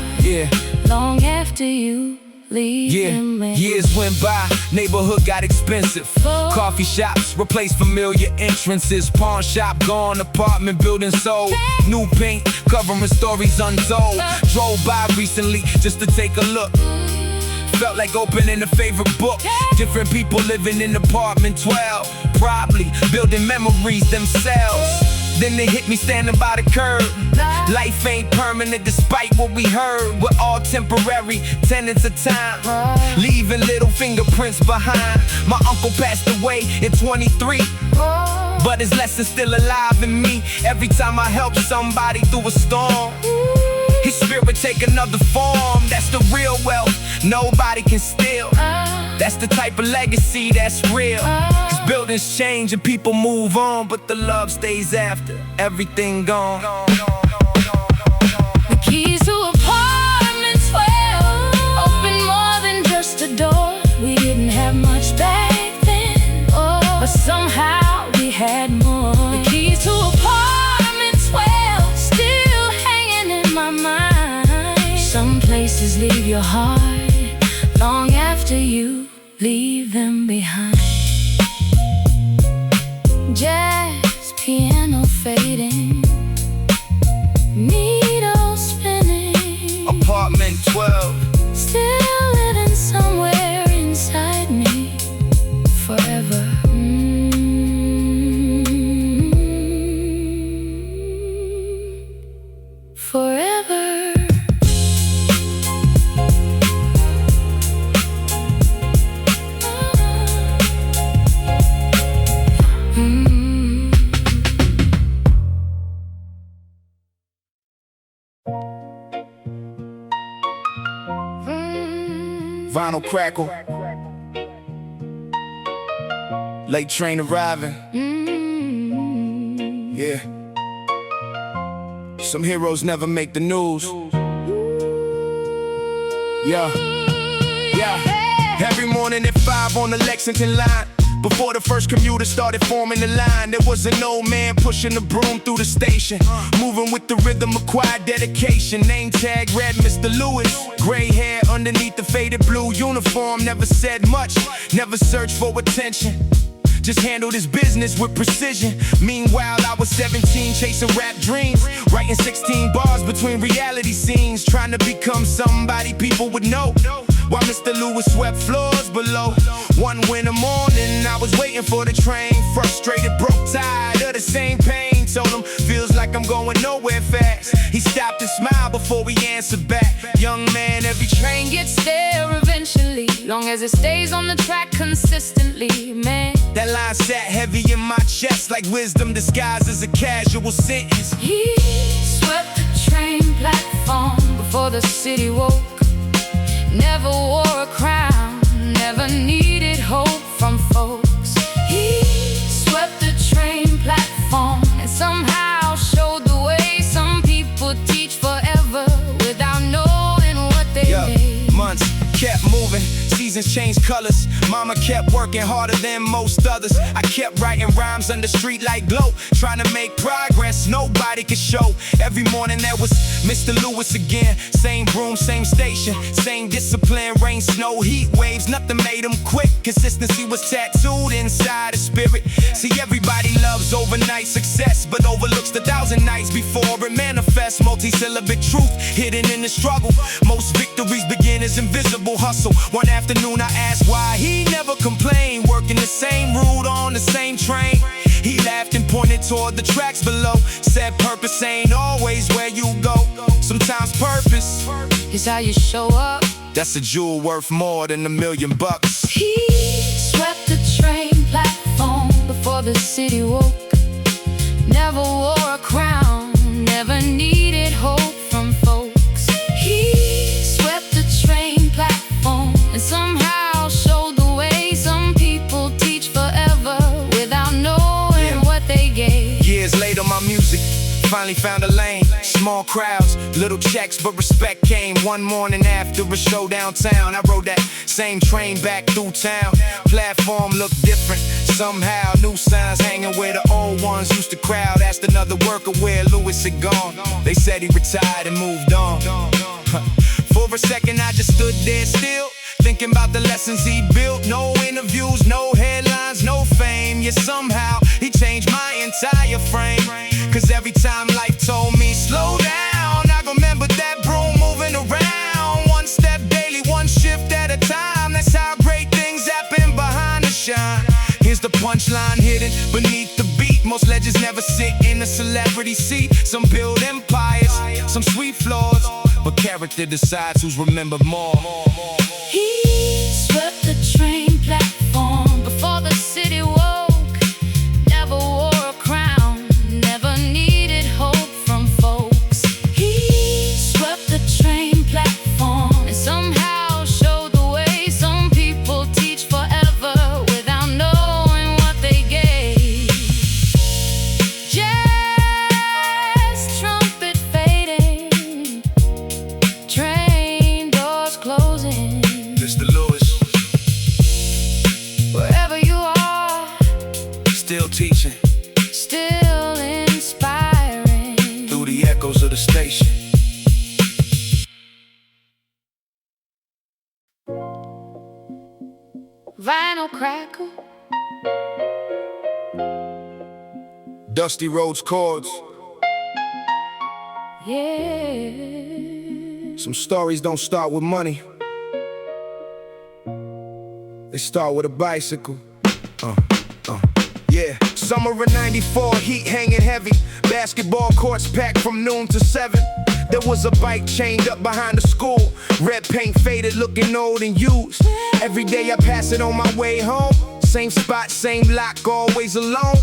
long after you leave them.
Years went by, neighborhood got expensive. Coffee shops replaced familiar entrances. Pawn shop gone, apartment building sold. New paint covering stories untold. Drove by recently just to take a look. Felt like opening a favorite book. Different people living in apartment 12, probably building memories themselves. Then they hit me standing by the curb. Life ain't permanent despite what we heard. We're all temporary, tenants of time, leaving little fingerprints behind. My uncle passed away in 23, but his lesson's still alive in me. Every time I help somebody through a storm, his spirit take another form. That's the real wealth nobody can steal. That's the type of legacy that's real. 'Cause buildings change and people move on, but the love stays after everything gone.
The keys to apartment 12 open more than just a door. We didn't have much back then, but somehow we had more. The keys to apartment 12 still hanging in my mind. Some places leave your heart long after you leave them behind. Jazz piano fading, needle spinning.
Apartment 12
still living somewhere inside me forever. Forever.
Vinyl crackle, late train arriving. Yeah, some heroes never make the news. Yeah. Every morning at 5 on the Lexington line, before the first commuter started forming the line, there was an old man pushing the broom through the station, moving with the rhythm of quiet dedication. Name tag read Mr. Lewis. Gray hair underneath the faded blue uniform. Never said much, never searched for attention, just handled his business with precision. Meanwhile, I was 17 chasing rap dreams, writing 16 bars between reality scenes, trying to become somebody people would know, while Mr. Lewis swept floors below. One winter morning, I was waiting for the train, frustrated, broke, tired of the same pain. Told him, feels like I'm going nowhere fast. He stopped and smiled before we answered back. Young man, every
Train gets there eventually, long as it stays on the track consistently, man.
that line sat heavy in my chest like wisdom disguised as a casual sentence.
He swept the train platform before the city woke. Never wore a crown, never needed hope from folks. He swept the train platform and somehow showed the way. Some people teach forever without knowing what they made.
Months kept moving, seasons changed colors. Mama kept working harder than most others. I kept writing rhymes under street light glow, trying to make progress nobody could show. Every morning there was Mr. Lewis again. Same room, same station, same discipline. Rain, snow, heat waves, nothing made him quit. Consistency was tattooed inside his spirit. See, everybody loves overnight success, but overlooks the 1,000 nights before it manifests. Multi-syllabic truth hidden in the struggle. Most victories begin as invisible hustle. One afternoon I asked why he never complained. Working the same route on the same train. He laughed and pointed toward the tracks below. Said purpose ain't always where you go. Sometimes purpose
is how you show up.
That's a jewel worth more than $1,000,000.
He swept the train platform before the city woke. Never wore a crown, never needed hope from folks. He swept the train platform and somehow showed the way. Some people teach forever without knowing what they gave.
Years later my music finally found a lane. Small crowds, little checks, but respect came. One morning after a show downtown, I rode that same train back through town. Platform looked different somehow. New signs hanging where the old ones used to crowd. Asked another worker where Lewis had gone. They said he retired and moved on. For a second I just stood there still, thinking about the lessons he built. No interviews, no headlines, no fame. Yet somehow he changed my entire frame. Cause every time life told me slow down, I remember that broom moving around. One step daily, one shift at a time. That's how great things happen behind the shine. Here's the punchline hidden beneath the beat. Most legends never sit in a celebrity seat. Some build empires, some sweep floors, but character decides who's remembered more.
He swept the train platform before the city woke. Never wore a crown, never needed hope from folks. He swept the train platform and somehow showed the way. Some people teach forever without knowing what they gave. Jazz trumpet fading, train doors closing.
Mr. Lewis,
Wherever you are,
still teaching
still inspiring.
through the echoes of the station.
Vinyl crackle,
Dusty Rhodes chords.
yeah.
Some stories don't start with money. They start with a bicycle. Yeah, summer of '94, heat hanging heavy. Basketball courts packed from noon to 7. There was a bike chained up behind the school. Red paint faded, looking old and used. Every day I pass it on my way home. Same spot, same lock, always alone.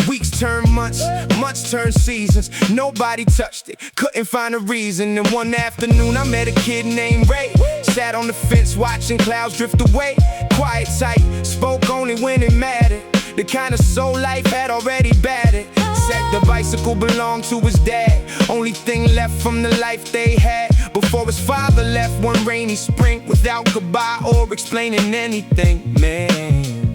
Weeks turn months, months turn seasons. Nobody touched it, couldn't find a reason. And one afternoon I met a kid named Ray. Sat on the fence watching clouds drift away. Quiet type, spoke only when it mattered. The kind of soul life had already battered. Said the bicycle belonged to his dad. Only thing left from the life they had before his father left one rainy spring, without goodbye or explaining anything. Man,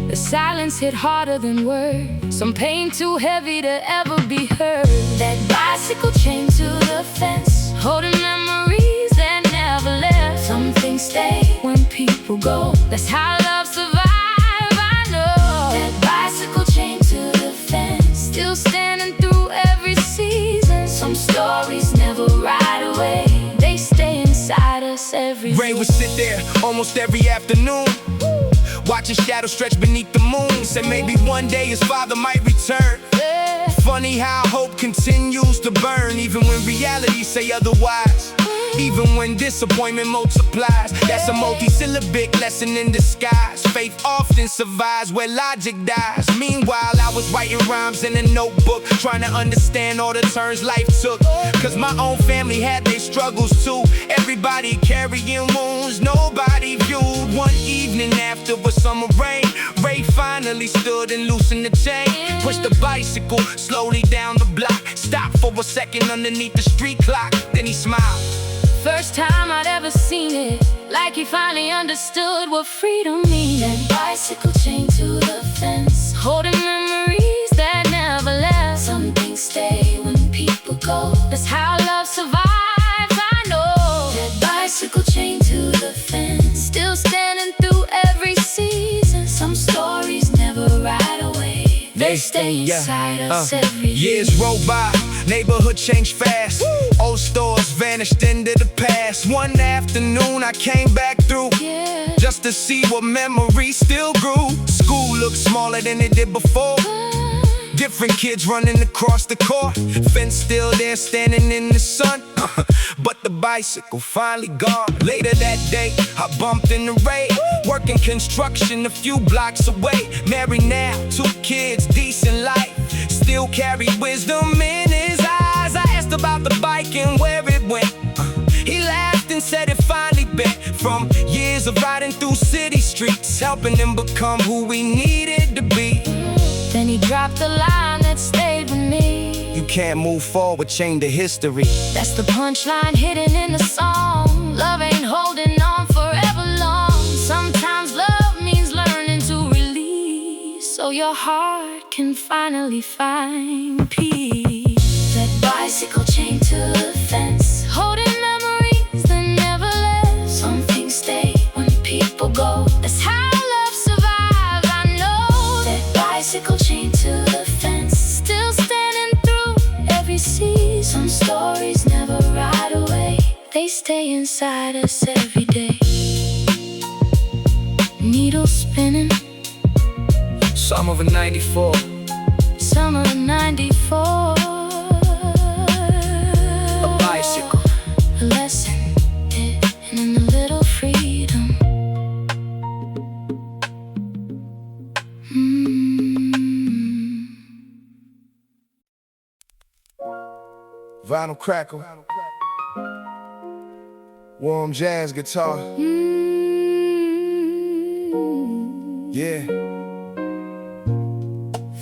The silence hit harder than words. Some pain too heavy to ever be heard. That bicycle chained to the fence, holding memories that never left. Some things stay when people go. That's how love survive, I know. That bicycle chained to the fence, still standing through every season. Some stories never ride away, they stay inside us every day.
Ray would sit there almost every afternoon, watching shadows stretch beneath the moon. Said maybe one day his father might return. Funny how hope continues to burn, even when reality say otherwise. Even when disappointment multiplies. That's a multi-syllabic lesson in disguise. Faith often survives where logic dies. Meanwhile, I was writing rhymes in a notebook, trying to understand all the turns life took. Cause my own family had their struggles too. Everybody carrying wounds nobody viewed. One evening after a summer rain, Ray finally stood and loosened the chain. Pushed the bicycle slowly down the block, stopped for a second underneath the street clock. Then he smiled.
First time I'd ever seen it. like he finally understood what freedom means. That bicycle chained to the fence, holding memories that never left. Some things stay when people go. That's how love survives, I know. That bicycle chained to the fence, still standing through every season. Some stories never ride away, they stay inside us every day.
Years roll by, neighborhood changed fast. Old stores vanished into the past. One afternoon I came back through, just to see what memories still grew. School looked smaller than it did before. Different kids running across the court. Fence still there standing in the sun. But the bicycle finally gone. Later that day, I bumped in the rain. Working construction a few blocks away. Married now, 2 kids, decent life. Still carry wisdom in his eyes. I asked about the bike and where it went. He laughed and said it finally bent. From years of riding through city streets, helping him become who we needed to be.
Then he dropped the line that stayed with me.
You can't move forward, change the history.
That's the punchline hidden in the song. Love ain't holding on forever long. Sometimes love means learning to release, so your heart can finally find peace. That bicycle chained to the fence, holding memories that never left. Some things stay when people go. That's how love survives, I know. That bicycle chained to the fence, still standing through every season. Some stories never ride away, they stay inside us every day. Needle spinning,
Summer of '94.
summer of '94.
A bicycle.
A lesson hidden in a little freedom.
Vinyl crackle. Warm jazz guitar. Yeah.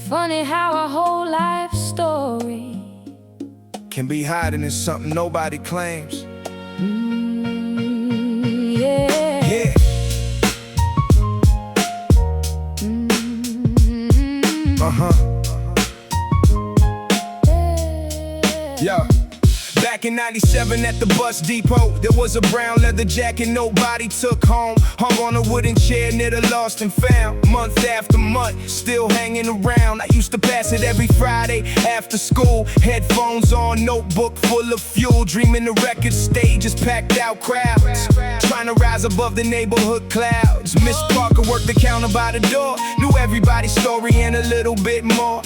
Funny how a whole life story
Can be hiding in something nobody claims.
yeah.
Yeah. Yeah. Back in '97 at the bus depot, there was a brown leather jacket nobody took home. Hung on a wooden chair near the lost and found. Month after month, still hanging around. I used to pass it every Friday after school. Headphones on, notebook full of fuel. Dreaming the record stages, packed out crowds. Trying to rise above the neighborhood clouds. Miss Parker worked the counter by the door. Knew everybody's story and a little bit more.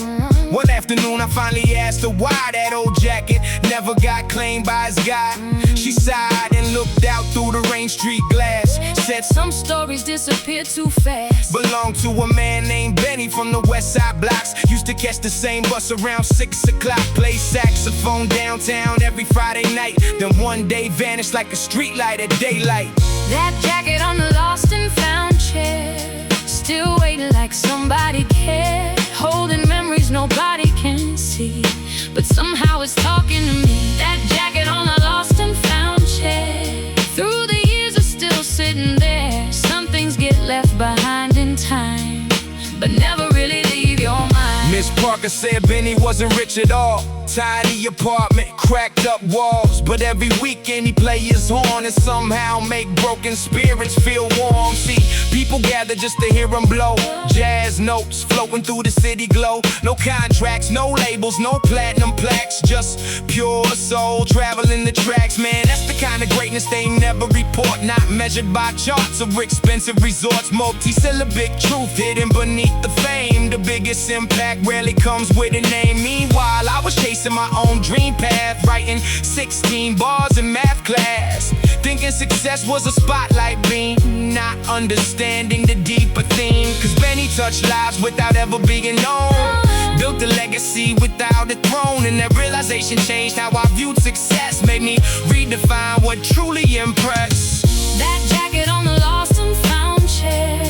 One afternoon I finally asked her why that old jacket never got claimed by his guy. She sighed and looked out through the Rain Street glass. Said
Some stories disappear too fast.
belonged to a man named Benny from the West Side blocks. Used to catch the same bus around 6 o'clock. Play saxophone downtown every Friday night. Then one day vanished like a streetlight at daylight.
That jacket on the lost and found chair, still waiting like somebody cared. Holding memories nobody can see, but somehow it's talking to me. That jacket on the lost and found chair, through the years it's still sitting there. Some things get left behind in time, but never really leave your mind.
Miss Parker said Benny wasn't rich at all. Tiny apartment, cracked up walls. But every weekend he play his horn and somehow make broken spirits feel warm. See, people gather just to hear him blow. Jazz notes floating through the city glow. No contracts, no labels, no platinum plaques. Just pure soul traveling the tracks. Man, that's the kind of greatness they never report. Not measured by charts or expensive resorts. Multi-syllabic truth hidden beneath the fame. The biggest impact rarely comes with a name. Meanwhile, I was chasing my own dream path, writing 16 bars in math class, thinking success was a spotlight beam, not understanding the deeper theme. Cause Benny touched lives without ever being known, built a legacy without a throne. And that realization changed how I viewed success, made me redefine what truly impressed.
That jacket on the lost and found chair,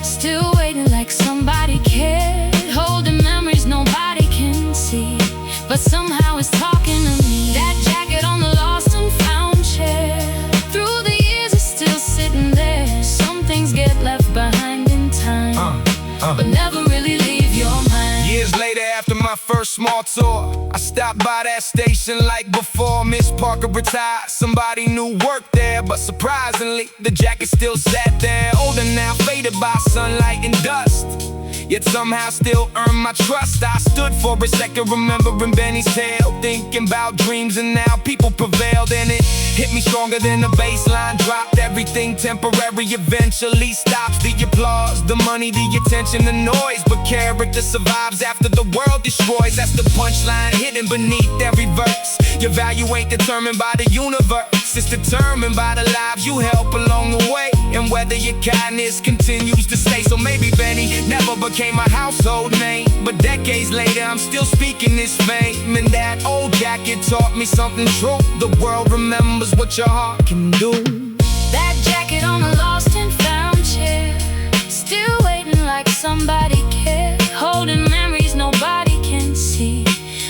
still waiting like somebody cared. Holding memories nobody can see, but somehow it's talking to me. That jacket on the lost and found chair, through the years it's still sitting
later after my first small tour, I stopped by that station like before Miss Parker retired. Somebody new worked there, but surprisingly, the jacket still sat there. Older now, faded by sunlight and dust, yet somehow still earned my trust. I stood for a second, remembering Benny's tale, thinking about dreams, and now people prevailed. And it hit me stronger than the baseline dropped. Everything temporary eventually stops. The applause, the money, the attention, the noise, but character survives after the world destroys. That's the punchline hidden beneath every verse. Your value ain't determined by the universe, it's determined by the lives you help along the way, and whether your kindness continues to stay. So maybe Benny never became a household name, but decades later I'm still speaking this fame. And that old jacket taught me something true: the world remembers what your heart can do.
That jacket on a lost and found chair, still waiting like somebody cared, holding memories nobody can see,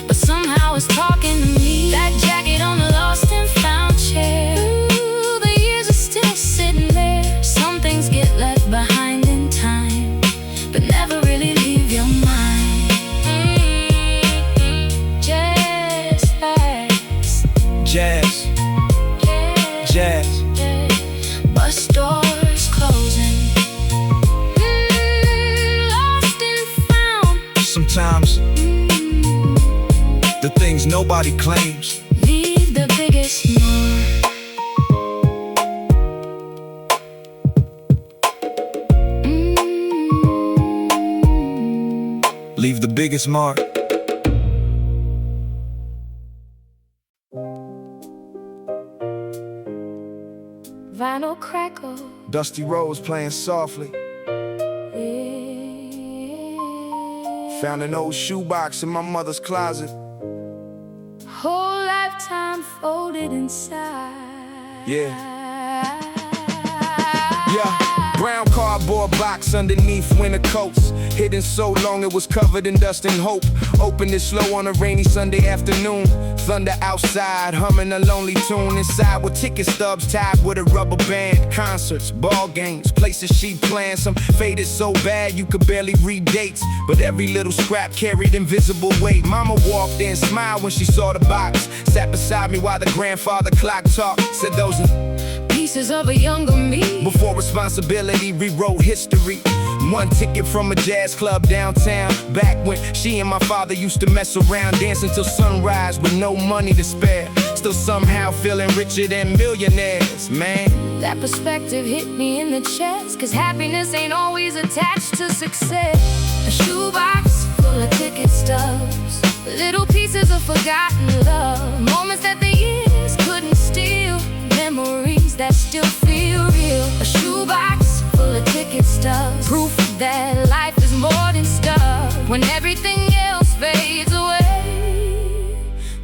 but somehow it's talking to me. That jacket on a lost and found chair, ooh, the years are still sitting there. Some things get left behind in time, but never really leave your mind. Jazz,
Jazz, jazz.
bus doors closing, lost and found.
Sometimes the things nobody claims
Leave the biggest mark.
leave the biggest mark.
Vinyl crackle,
Dusty Rose playing softly. Found an old shoebox in my mother's closet.
whole lifetime folded inside.
Yeah. Brown cardboard box underneath winter coats, hidden so long it was covered in dust and hope. Opened it slow on a rainy Sunday afternoon. Thunder outside, humming a lonely tune. Inside were ticket stubs tied with a rubber band. Concerts, ball games, places she planned. Some faded so bad you could barely read dates, but every little scrap carried invisible weight. Mama walked in, smiled when she saw the box, sat beside me while the grandfather clock talked. Said those are
Pieces of a younger me.
before responsibility rewrote history. One ticket from a jazz club downtown, back when she and my father used to mess around, dancing till sunrise with no money to spare. Still somehow feeling richer than millionaires, man.
That perspective hit me in the chest, 'cause happiness ain't always attached to success. A shoebox full of ticket stubs, little pieces of forgotten love, moments that the years couldn't steal, memories that still feel real. A shoebox full of ticket stubs, proof that life is more than stuff. When everything else fades away,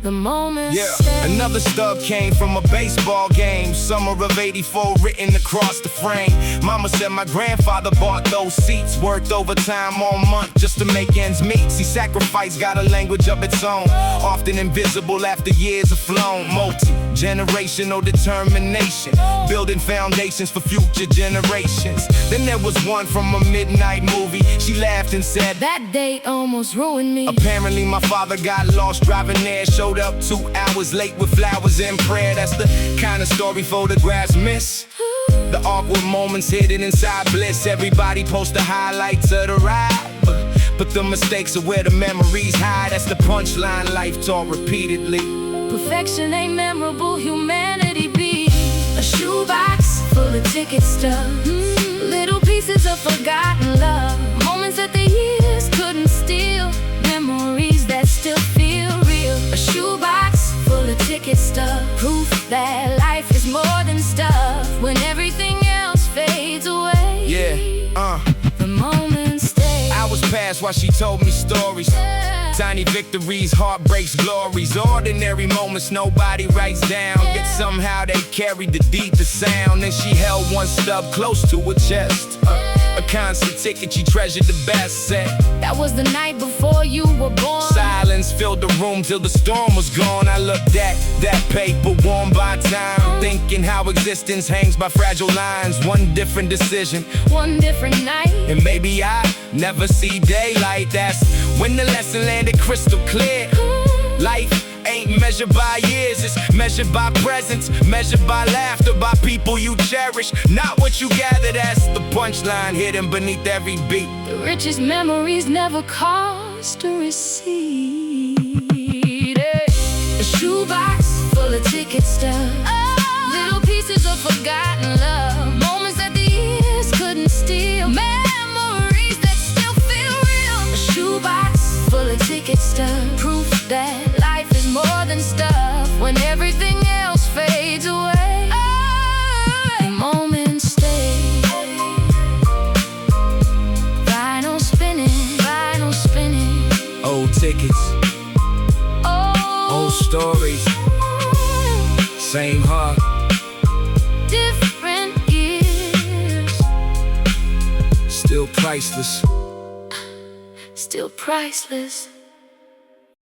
the moment stays.
Another stub came from a baseball game, summer of '84, written across the frame. Mama said my grandfather bought those seats, worked overtime all month just to make ends meet. See, sacrifice got a language of its own, often invisible after years have flown. Multi-generational determination, building foundations for future generations. Then there was one from a midnight movie. She laughed and said,
that date almost ruined me.
apparently my father got lost driving there, showed up 2 hours late with flowers and prayer. That's the kind of story photographs miss. The awkward moments hidden inside bliss. Everybody posts the highlights of the ride, but the mistakes are where the memories hide. That's the punchline life taught repeatedly.
Perfection ain't memorable, humanity be. A shoebox full of ticket stubs, little pieces of forgotten love, moments that the years couldn't steal, memories that still feel real. A shoebox full of ticket stubs, proof that life is more than stuff. When everything else fades away,
The
moments stay.
hours passed while she told me stories. Tiny victories, heartbreaks, glories, ordinary moments nobody writes down, yet somehow they carried the deepest sound. And she held one stub close to her chest, a concert ticket she treasured the best. Said
That was the night before you were born.
silence filled the room till the storm was gone. I looked at that paper worn by time, thinking how existence hangs by fragile lines. One different decision,
One different night.
and maybe I never see daylight. That's when the lesson landed crystal clear. Life ain't measured by years, it's measured by presence, measured by laughter, by people you cherish, not what you gather. That's the punchline hidden beneath every beat.
The richest memories never cost a receipt. A shoebox full of ticket stubs, little pieces of forgotten love, moments that the years couldn't steal, memories that still feel real. A shoebox full of ticket stubs, proof that life is more than stuff when everything else fades away. The moments stay. Vinyl spinning.
Old tickets, old stories, same heart,
different years,
still priceless.
still priceless.